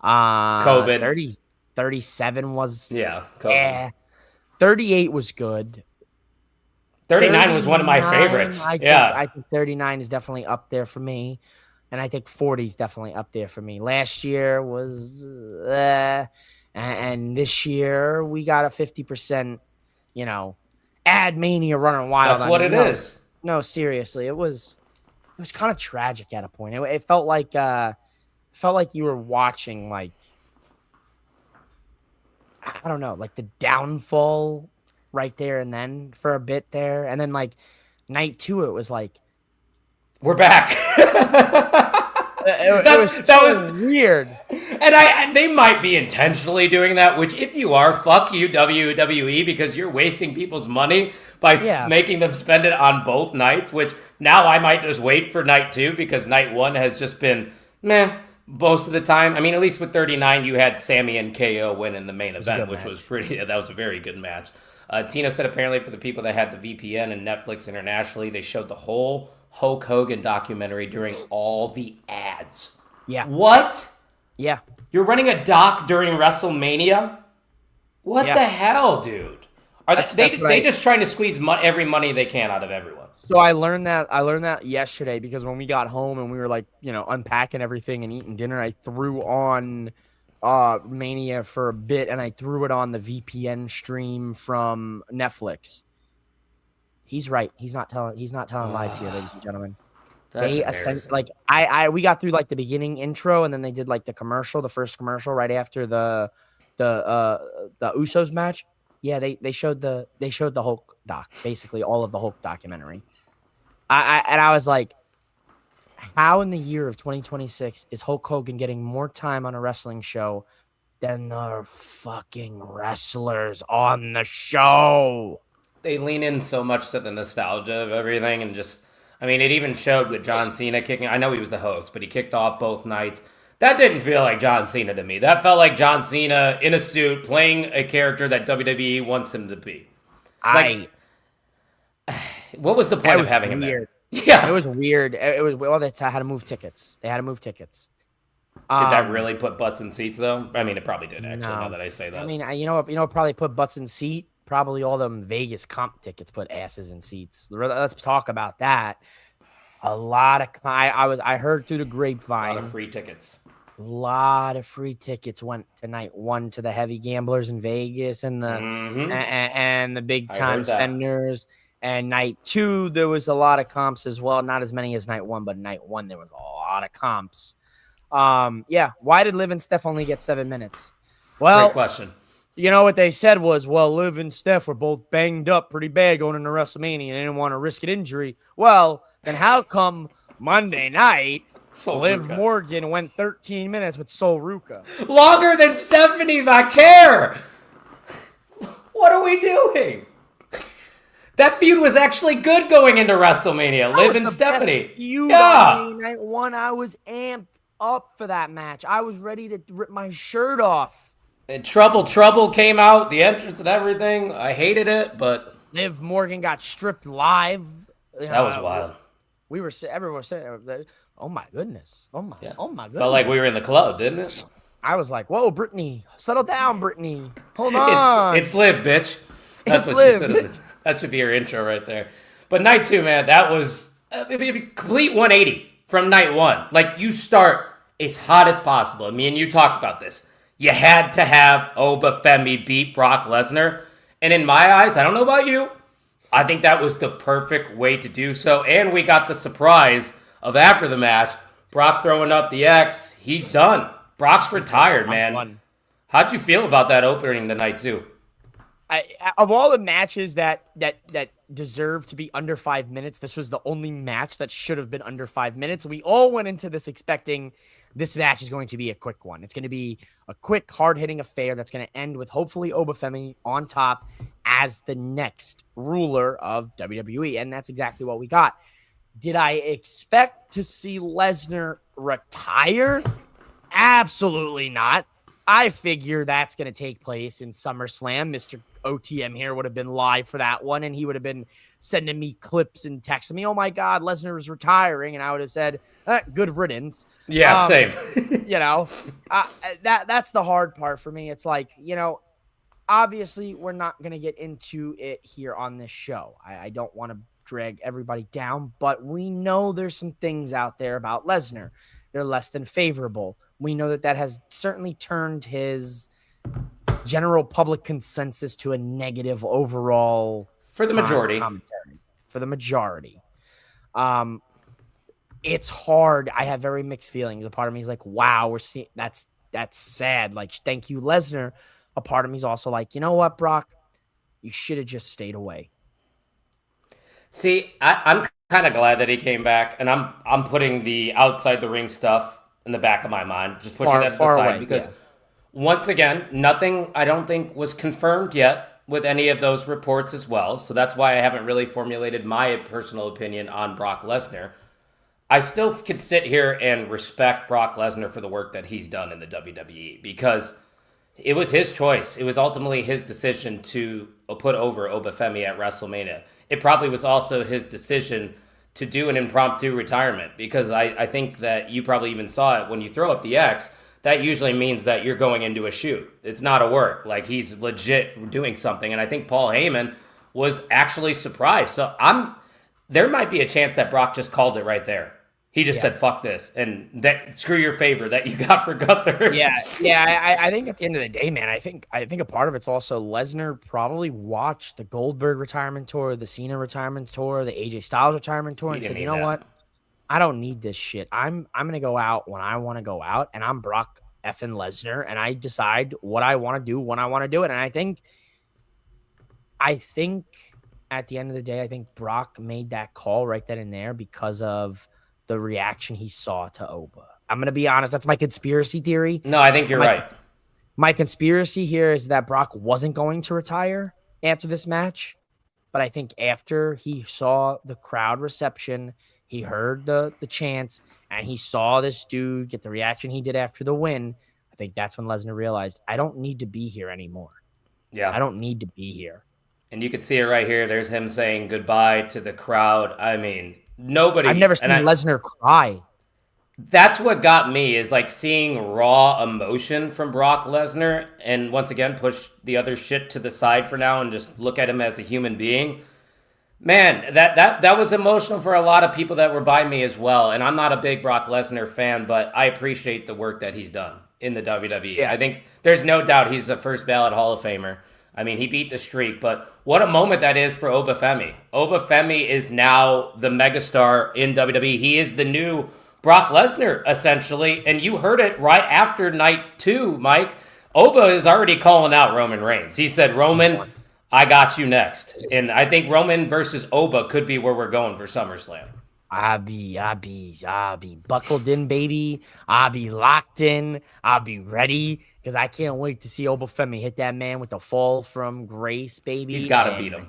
COVID.
37 was...
Yeah, COVID.
38 was good.
39 was one of my favorites. I
think 39 is definitely up there for me. And I think 40 is definitely up there for me. Last year was, and this year we got a 50%, ad mania running wild.
That's what it is.
No, seriously, it was kind of tragic at a point. It felt like you were watching like, I don't know, like the downfall right there and then for a bit there, and then like night 2, it was like,
we're back.
It was so weird.
And they might be intentionally doing that, which if you are, fuck you, WWE, because you're wasting people's money by making them spend it on both nights, which now I might just wait for night 2 because night 1 has just been meh most of the time. I mean, at least with 39, you had Sammy and KO win in the main event, which was that was a very good match. Tina said apparently for the people that had the VPN and Netflix internationally, they showed the whole Hulk Hogan documentary during all the ads.
Yeah.
What?
Yeah.
You're running a doc during WrestleMania? What the hell, dude? Are they just trying to squeeze every money they can out of everyone?
So I learned that yesterday because when we got home and we were like, unpacking everything and eating dinner, I threw on Mania for a bit and I threw it on the VPN stream from Netflix. He's right. He's not telling lies here, ladies and gentlemen. We got through like the beginning intro and then they did like the first commercial right after the Usos match. Yeah, they showed the Hulk doc, basically all of the Hulk documentary. I was like, how in the year of 2026 is Hulk Hogan getting more time on a wrestling show than the fucking wrestlers on the show?
They lean in so much to the nostalgia of everything and just, I mean, it even showed with John Cena kicking. I know he was the host, but he kicked off both nights. That didn't feel like John Cena to me. That felt like John Cena in a suit playing a character that WWE wants him to be. What was the point of having him there?
Yeah, it was weird. It was they had to move tickets. Did
that really put butts in seats though? I mean, it probably did actually. Now that I say that,
I mean, probably put butts in seat. Probably all them Vegas comp tickets put asses in seats. Let's talk about that. A lot of I heard through the grapevine.
A lot of free tickets.
A lot of free tickets went to night 1 to the heavy gamblers in Vegas and the and the big time spenders. And night 2 there was a lot of comps as well. Not as many as night 1, but night 1 there was a lot of comps. Why did Liv and Steph only get 7 minutes? Well,
great question.
You know what they said was, well, Liv and Steph were both banged up pretty bad going into WrestleMania and they didn't want to risk an injury. Well, then how come Monday night Liv Morgan went 13 minutes with Sol Ruca?
Longer than Stephanie Vaquer! What are we doing? That feud was actually good going into WrestleMania. Liv and Stephanie.
Night 1, I was amped up for that match. I was ready to rip my shirt off.
And Trouble came out, the entrance and everything. I hated it, but
Liv Morgan got stripped live.
That was wild.
Everyone was saying, "Oh my goodness! Oh my goodness!"
Felt like we were in the club, didn't it?
I was like, "Whoa, Brittany, settle down, Brittany. Hold on."
It's Liv, bitch. That's what Liv. She said. That should be your intro right there. But night 2, man, that was a complete 180 from night 1. Like you start as hot as possible. And me and you talked about this. You had to have Obafemi beat Brock Lesnar. And in my eyes, I don't know about you, I think that was the perfect way to do so. And we got the surprise of after the match, Brock throwing up the X. He's done. Brock's retired, man. How'd you feel about that opening the night 2?
Of all the matches that deserve to be under 5 minutes, this was the only match that should have been under 5 minutes. We all went into this expecting this match is going to be a quick one. It's going to be a quick, hard-hitting affair that's going to end with hopefully Obafemi on top as the next ruler of WWE, and that's exactly what we got. Did I expect to see Lesnar retire? Absolutely not. I figure that's going to take place in SummerSlam. Mr. OTM here would have been live for that one, and he would have been sending me clips and texting me, "Oh my God, Lesnar is retiring," and I would have said, "Good riddance."
Yeah, same.
That's the hard part for me. It's like, obviously we're not going to get into it here on this show. I don't want to drag everybody down, but we know there's some things out there about Lesnar. They're less than favorable. We know that has certainly turned his general public consensus to a negative overall
for the majority.
Commentary. For the majority. It's hard. I have very mixed feelings. A part of me is like, wow, we're seeing that's sad. Like, thank you, Lesnar. A part of me is also like, you know what, Brock? You should have just stayed away.
See, I'm kind of glad that he came back, and I'm putting the outside the ring stuff in the back of my mind. Just pushing
Far-
that to the
far
side
away,
because
yeah.
once again, nothing I don't think was confirmed yet with any of those reports as well. So that's why I haven't really formulated my personal opinion on Brock Lesnar. I still could sit here and respect Brock Lesnar for the work that he's done in the WWE because it was his choice. It was ultimately his decision to put over Obafemi at WrestleMania. It probably was also his decision to do an impromptu retirement because I think that you probably even saw it when you throw up the X. That usually means that you're going into a shoot. It's not a work. Like he's legit doing something. And I think Paul Heyman was actually surprised. So there might be a chance that Brock just called it right there. He just said, fuck this. And that screw your favor that you got for Gunther.
I think at the end of the day, man, I think a part of it's also Lesnar probably watched the Goldberg retirement tour, the Cena retirement tour, the AJ Styles retirement tour, and said, you know what? I don't need this shit. I'm gonna go out when I want to go out, and I'm Brock effing Lesnar, and I decide what I want to do when I want to do it. And I think at the end of the day, I think Brock made that call right then and there because of the reaction he saw to Oba. I'm going to be honest. That's my conspiracy theory.
No, I think you're right.
My conspiracy here is that Brock wasn't going to retire after this match. But I think after he saw the crowd reception, he heard the chants, and he saw this dude get the reaction he did after the win, I think that's when Lesnar realized, I don't need to be here anymore.
Yeah.
I don't need to be here.
And you can see it right here. There's him saying goodbye to the crowd. I mean, nobody.
I've never seen Lesnar cry.
That's what got me is like seeing raw emotion from Brock Lesnar, and once again push the other shit to the side for now and just look at him as a human being. Man, that was emotional for a lot of people that were by me as well. And I'm not a big Brock Lesnar fan, but I appreciate the work that he's done in the WWE.
Yeah.
I think there's no doubt he's a first ballot Hall of Famer. I mean, he beat the streak, but what a moment that is for Obafemi. Obafemi is now the megastar in WWE. He is the new Brock Lesnar, essentially, and you heard it right after night 2, Mike. Oba is already calling out Roman Reigns. He said, Roman, I got you next. And I think Roman versus Oba could be where we're going for SummerSlam.
I'll be buckled in, baby. I'll be locked in. I'll be ready because I can't wait to see Obafemi hit that man with the fall from grace, baby.
He's got to beat him.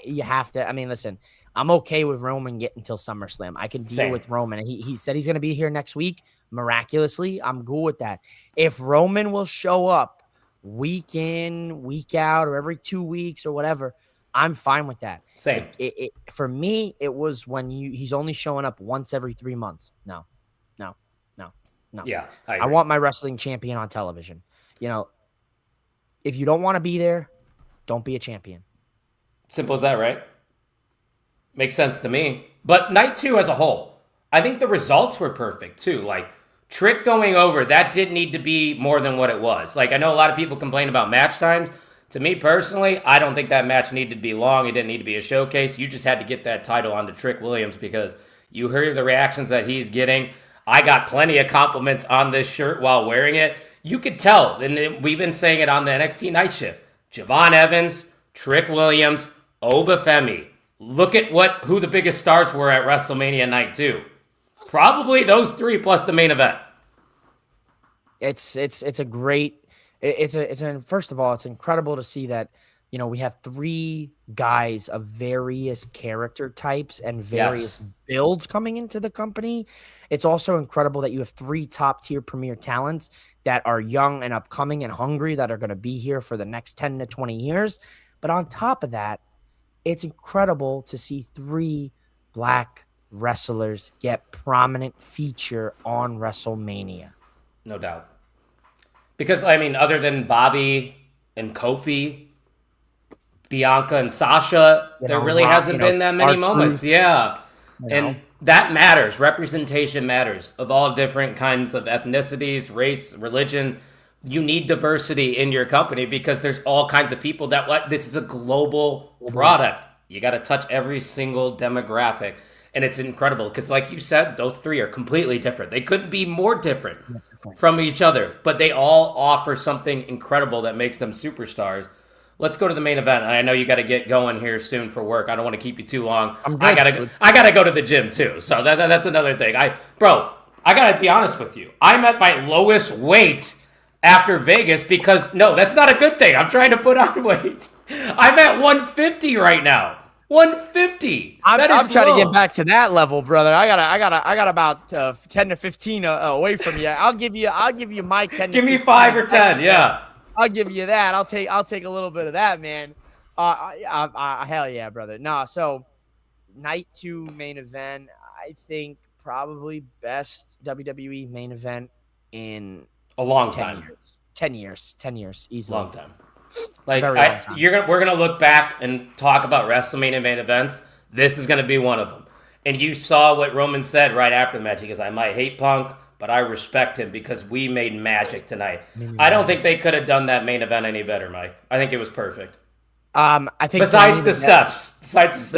You have to. I mean, listen, I'm okay with Roman getting till SummerSlam. I can deal with Roman. He said he's going to be here next week. Miraculously, I'm good with that. If Roman will show up week in, week out, or every 2 weeks or whatever, I'm fine with that.
Same.
For me, it was when he's only showing up once every 3 months. No.
Yeah,
I want my wrestling champion on television. You know, if you don't want to be there, don't be a champion.
Simple as that, right? Makes sense to me. But night 2 as a whole, I think the results were perfect too. Like Trick going over, that did need to be more than what it was. Like I know a lot of people complain about match times. To me personally, I don't think that match needed to be long. It didn't need to be a showcase. You just had to get that title onto Trick Williams because you heard the reactions that he's getting. I got plenty of compliments on this shirt while wearing it. You could tell, and we've been saying it on the NXT Night Shift. Javon Evans, Trick Williams, Obafemi. Look at who the biggest stars were at WrestleMania Night 2. Probably those 3 plus the main event.
First of all, it's incredible to see that, you know, we have 3 guys of various character types and various builds coming into the company. It's also incredible that you have 3 top tier premier talents that are young and upcoming and hungry that are going to be here for the next 10 to 20 years. But on top of that, it's incredible to see 3 black wrestlers get prominent feature on WrestleMania.
No doubt. Because, I mean, other than Bobby and Kofi, Bianca and Sasha, there really hasn't been that many moments. Yeah. And that matters. Representation matters of all different kinds of ethnicities, race, religion. You need diversity in your company because there's all kinds of people this is a global product. You got to touch every single demographic. And it's incredible because, like you said, those 3 are completely different. They couldn't be more different from each other, but they all offer something incredible that makes them superstars. Let's go to the main event. I know you got to get going here soon for work. I don't want to keep you too long. I gotta go to the gym too, so that's another thing. I gotta be honest with you. I'm at my lowest weight after Vegas because no, that's not a good thing. I'm trying to put on weight. I'm at 150 right now. 150.
I'm
That is
trying
low.
to get back to that level, brother. I got about 10 to 15 away from you. I'll give you my 10.
Give
to
me
15
5 or 10. Yeah.
I'll give you that. I'll take a little bit of that, man. Hell yeah, brother. No, so night 2 main event. I think probably best WWE main event in
A long
10
time.
years. 10 years, easily.
Long time. Like
Very long time.
we're gonna look back and talk about WrestleMania main events. This is gonna be one of them. And you saw what Roman said right after the match. He goes, "I might hate Punk, but I respect him because we made magic tonight." I don't think they could have done that main event any better, Mike. I think it was perfect.
I think
Besides the steps.
Besides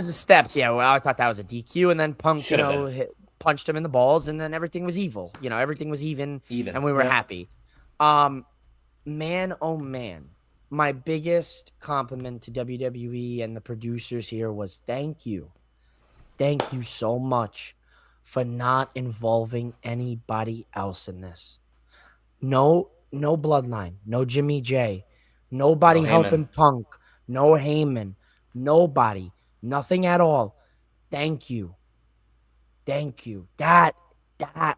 the steps, yeah. Well, I thought that was a DQ, and then Punk,
Should have been.
punched him in the balls, and then everything was evil. Everything was even, and we were
Yeah.
happy. Man, oh man, my biggest compliment to WWE and the producers here was thank you so much for not involving anybody else in this. No Bloodline, no Jimmy J, nobody
No Heyman.
helping Punk, no Heyman, nobody, nothing at all. Thank you. That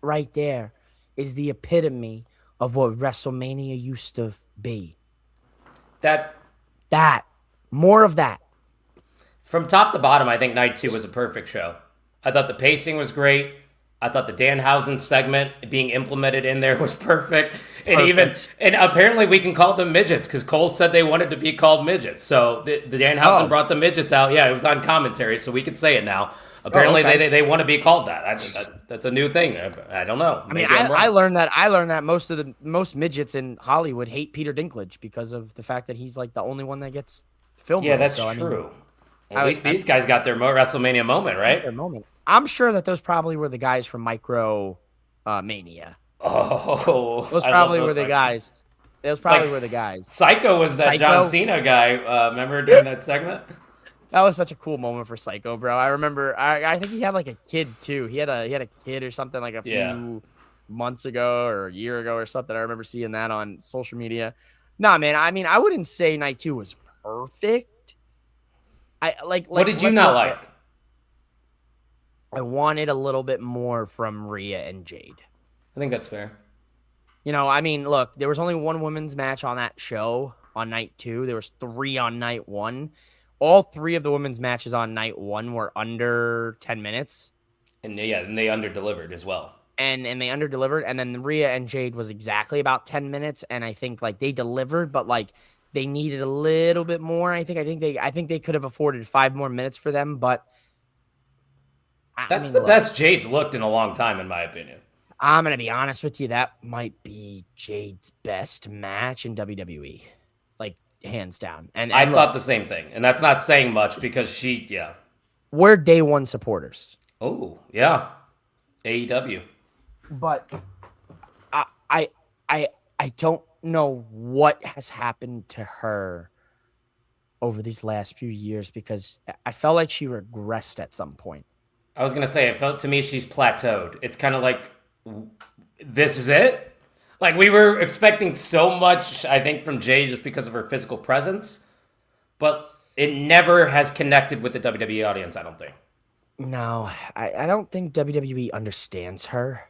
right there is the epitome of what WrestleMania used to be.
That
More of that.
from top to bottom, I think night 2 was a perfect show. I thought the pacing was great. I thought the Danhausen segment being implemented in there was perfect. And apparently we can call them midgets because Cole said they wanted to be called midgets. So the Danhausen brought the midgets out. Yeah, it was on commentary, so we can say it now. Apparently they want to be called that. That's a new thing. I don't know.
I mean, I learned that most midgets in Hollywood hate Peter Dinklage because of the fact that he's like the only one that gets filmed.
Yeah, that's true. At least these guys got their WrestleMania moment, right?
Their moment. I'm sure that those probably were the guys from Micro Mania.
Oh,
those probably were the guys. Those probably were the guys.
Psycho was that John Cena guy. Remember during that segment?
That was such a cool moment for Psycho, bro. I remember. I think he had like a kid too. He had a kid or something like a few months ago or a year ago or something. I remember seeing that on social media. Nah, man. I mean, I wouldn't say night 2 was perfect.
What did you not like?
I wanted a little bit more from Rhea and Jade.
I think that's fair.
I mean, look, there was only one women's match on that show on night 2. There was 3 on night 1. All 3 of the women's matches on night 1 were under 10 minutes.
And they under-delivered as well.
And they under-delivered. And then Rhea and Jade was exactly about 10 minutes. And I think like they delivered, but like they needed a little bit more. I think they could have afforded 5 more minutes for them, but
that's the best Jade's looked in a long time, in my opinion.
I'm gonna be honest with you. That might be Jade's best match in WWE, like hands down. And
I thought the same thing, and that's not saying much because
we're day one supporters.
Oh yeah, AEW.
But I don't know what has happened to her over these last few years because I felt like she regressed at some point.
I was gonna say, it felt to me she's plateaued. It's kind of like, this is it? Like, we were expecting so much, I think, from Jay just because of her physical presence, but it never has connected with the WWE audience, I don't think.
No, I don't think WWE understands her.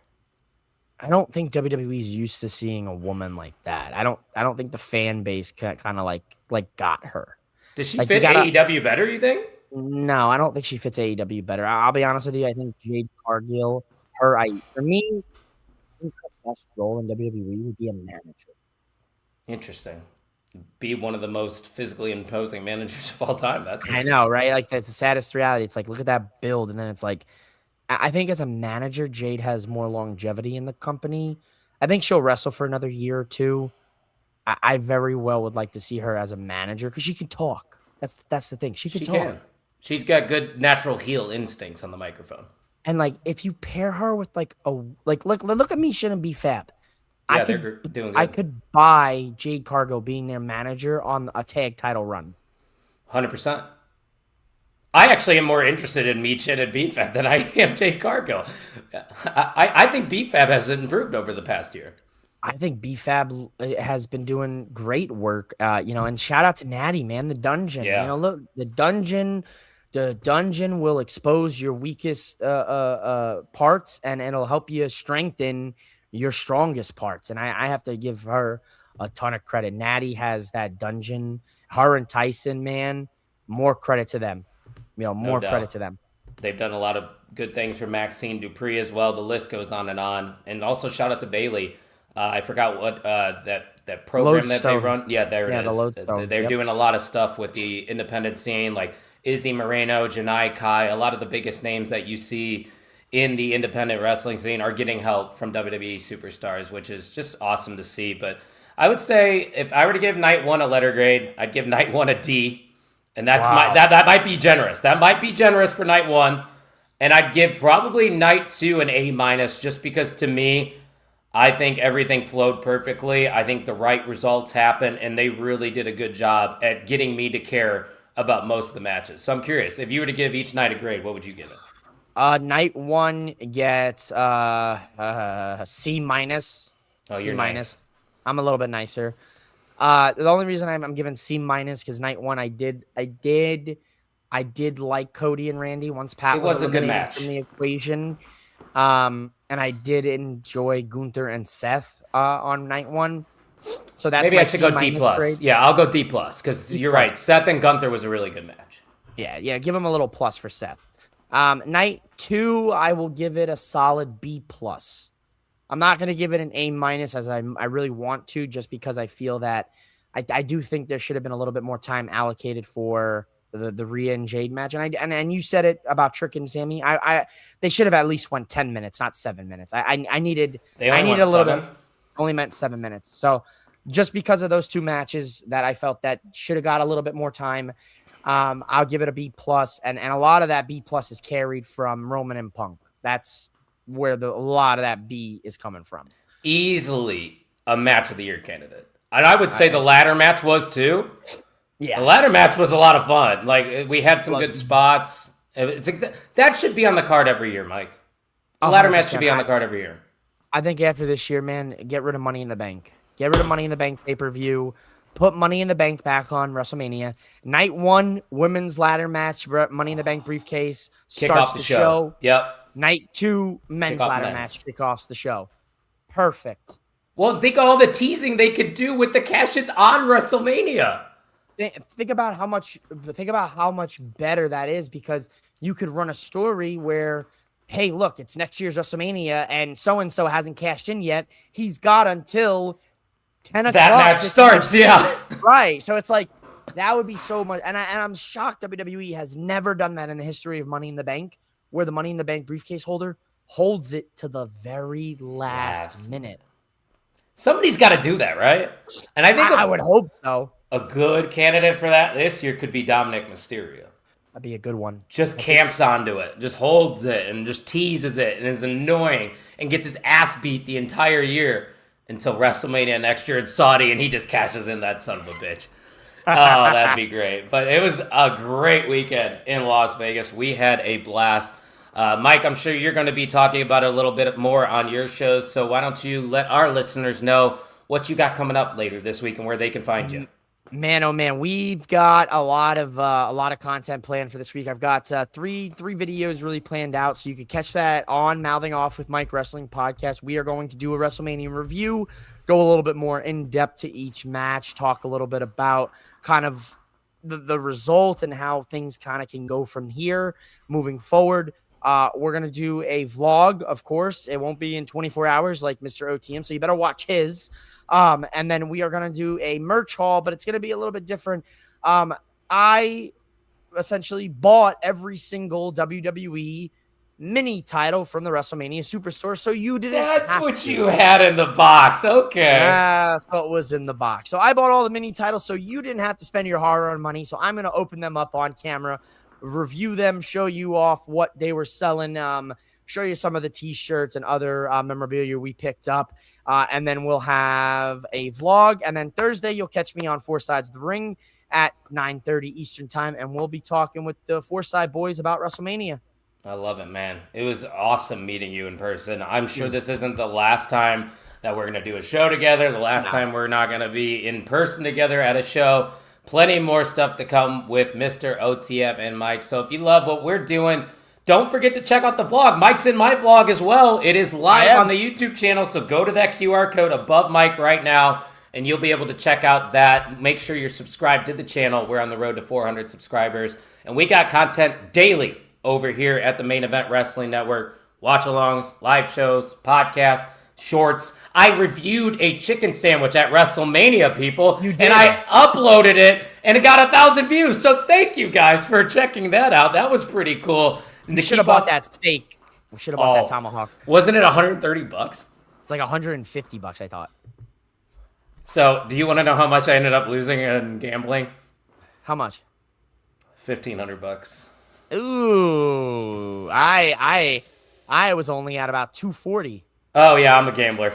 I don't think WWE's used to seeing a woman like that. I don't think the fan base kind of like got her.
Does she fit AEW better, you think?
No, I don't think she fits AEW better. I'll be honest with you. I think Jade Cargill, for me, I think her best role in WWE would be a manager.
Interesting. Be one of the most physically imposing managers of all time.
I know, right? Like, that's the saddest reality. It's like, look at that build. And then it's like, I think as a manager, Jade has more longevity in the company. I think she'll wrestle for another year or two. I very well would like to see her as a manager because she can talk. That's the thing. She can talk.
She's got good natural heel instincts on the microphone.
And like, if you pair her with look at me, shouldn't be Fab.
Yeah, they're doing good.
I could buy Jade Cargill being their manager on a tag title run.
100%. I actually am more interested in Meechin and BFAB than I am Jade Cargill. I think BFAB has improved over the past year.
I think BFAB has been doing great work, and shout out to Natty, man, the dungeon.
Yeah.
Look, the dungeon will expose your weakest parts, and it'll help you strengthen your strongest parts. And I have to give her a ton of credit. Natty has that dungeon. Her and Tyson, man, more credit to them.
No
More credit
doubt.
to them.
They've done a lot of good things for Maxine Dupree as well. The list goes on. And also shout out to Bailey. I forgot what that program that they run. Yeah, there it is.
The Lodestone.
They're doing a lot of stuff with the independent scene, like Izzy Moreno, Janai Kai. A lot of the biggest names that you see in the independent wrestling scene are getting help from WWE superstars, which is just awesome to see. But I would say if I were to give night one a letter grade, I'd give night one a D. And that's that might be generous. That might be generous for night one. And I'd give probably night two an A minus, just because to me, I think everything flowed perfectly. I think the right results happened, and they really did a good job at getting me to care about most of the matches. So I'm curious, if you were to give each night a grade, what would you give it?
Night one gets C minus.
Oh,
C
you're
minus.
nice.
I'm a little bit nicer. The only reason I'm giving C minus because night one I did like Cody and Randy once Pat
It was a good
eliminated
match
from the equation. And I did enjoy Gunther and Seth on night one. So that's
maybe
my
I should go D
C-
plus.
grade.
Yeah, I'll go D plus because you're right. Seth and Gunther was a really good match.
Yeah, give him a little plus for Seth. Night two, I will give it a solid B plus. I'm not going to give it an A minus as I really want to, just because I feel that I do think there should have been a little bit more time allocated for the Rhea and Jade match. And you said it about Trick and Sammy. They should have at least went 10 minutes, not 7 minutes. I needed
They
I
only
needed
went
a little
7?
bit. Only meant 7 minutes. So just because of those two matches that I felt that should have got a little bit more time, I'll give it a B plus. And a lot of that B plus is carried from Roman and Punk. That's where a lot of that B is coming from.
Easily a match of the year candidate. And I would say the ladder match was too.
Yeah.
The ladder match was a lot of fun. Like, we had some good spots. That should be on the card every year, Mike. The ladder match should be on the card every year.
I think after this year, man, get rid of Money in the Bank. Get rid of Money in the Bank pay-per-view. Put Money in the Bank back on WrestleMania. Night one, women's ladder match, Money in the Bank briefcase.
Kick
Starts
off
the show.
Yep.
Night two, men's ladder match, kick offs the show. Perfect.
Well, think of all the teasing they could do with the cash-ins on WrestleMania.
Think about how much better that is, because you could run a story where, hey, look, it's next year's WrestleMania and so hasn't cashed in yet. He's got until 10 o'clock.
That match starts, yeah.
Right. So it's like, that would be so much. And I'm shocked WWE has never done that in the history of Money in the Bank, where the Money in the Bank briefcase holder holds it to the very last minute.
Somebody's got to do that, right? And I think
I would hope so.
A good candidate for that this year could be Dominic Mysterio.
That'd be a good one.
Just camps onto it, just holds it, and just teases it, and is annoying, and gets his ass beat the entire year until WrestleMania next year in Saudi, and he just cashes in that son of a bitch. Oh, that'd be great. But it was a great weekend in Las Vegas. We had a blast. Mike, I'm sure you're going to be talking about it a little bit more on your shows, so why don't you let our listeners know what you got coming up later this week and where they can find you.
Man, oh man, we've got a lot of content planned for this week. I've got three videos really planned out, so you can catch that on Mouthing Off with Mike Wrestling podcast. We are going to do a WrestleMania review, go a little bit more in depth to each match, talk a little bit about kind of the result and how things kind of can go from here moving forward. We're going to do a vlog, of course. It won't be in 24 hours like Mr. OTM, so you better watch his. And then we are going to do a merch haul, but it's going to be a little bit different. I essentially bought every single WWE mini title from the WrestleMania Superstore, so you didn't
That's what you had in the box. Okay.
That's what was in the box. So I bought all the mini titles, so you didn't have to spend your hard-earned money. So I'm going to open them up on camera, review them, show you off what they were selling, show you some of the t-shirts and other memorabilia we picked up. And then we'll have a vlog. And then Thursday, you'll catch me on Four Sides of the Ring. at 9:30 Eastern time, and we'll be talking with the Foresight boys about WrestleMania.
I love it, man. It was awesome meeting you in person. I'm sure this isn't the last time that we're going to do a show together, the last time we're not going to be in person together at a show. Plenty more stuff to come with Mr. OTM and Mike. So if you love what we're doing, don't forget to check out the vlog. Mike's in my vlog as well. It is live on the YouTube channel, so go to that QR code above Mike right now, and you'll be able to check out that. Make sure you're subscribed to the channel. We're on the road to 400 subscribers, and we got content daily over here at the Main Event Wrestling Network. Watch-alongs, live shows, podcasts, shorts. I reviewed a chicken sandwich at Wrestlemania, people, and I uploaded it, and it got 1,000 views. So thank you guys for checking that out. That was pretty cool.
We should have bought that steak. We should have bought that tomahawk.
Wasn't it $130?
It's like $150, I thought.
So, do you want to know how much I ended up losing in gambling?
How much?
$1,500.
Ooh, I was only at about 240.
Oh yeah, I'm a gambler.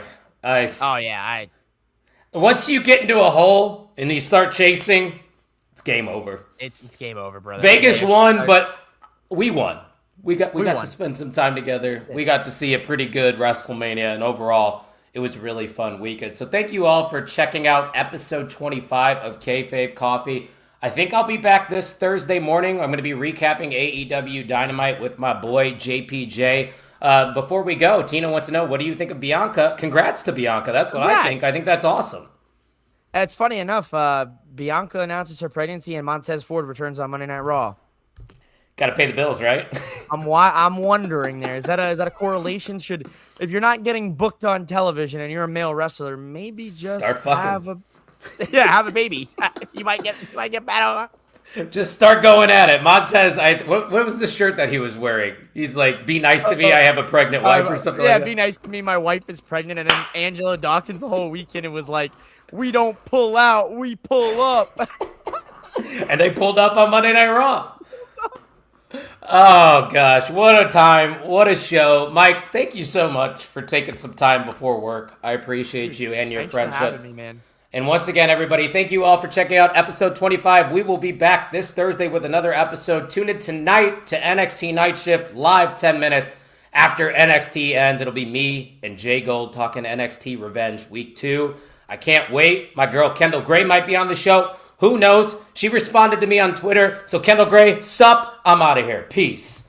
Once you get into a hole and you start chasing, it's game over.
It's game over, brother.
Vegas won, but we won. We got to spend some time together. We got to see a pretty good WrestleMania, and overall, it was a really fun weekend. So thank you all for checking out episode 25 of Kayfabe Coffee. I think I'll be back this Thursday morning. I'm going to be recapping AEW Dynamite with my boy JPJ. Before we go, Tina wants to know, what do you think of Bianca? Congrats to Bianca. That's what I think. I think that's awesome.
It's funny enough, Bianca announces her pregnancy and Montez Ford returns on Monday Night Raw.
Got to pay the bills, right?
I'm wondering there. Is that a correlation? If you're not getting booked on television and you're a male wrestler, maybe just
start fucking.
have a baby. You might get bad.
Just start going at it. Montez, what was the shirt that he was wearing? He's like, be nice to me, I have a pregnant wife or something like that.
Yeah, be nice to me, my wife is pregnant. And then Angelo Dawkins the whole weekend, it was like, we don't pull out, we pull up.
And they pulled up on Monday Night Raw. Oh, gosh. What a time. What a show. Mike, thank you so much for taking some time before work. I appreciate you and your friendship.
Thanks for having me, man.
And once again, everybody, thank you all for checking out episode 25. We will be back this Thursday with another episode. Tune in tonight to NXT Night Shift, live 10 minutes after NXT ends. It'll be me and Jay Gold talking NXT Revenge Week 2. I can't wait. My girl Kendall Gray might be on the show. Who knows? She responded to me on Twitter. So Kendall Gray, sup? I'm out of here. Peace.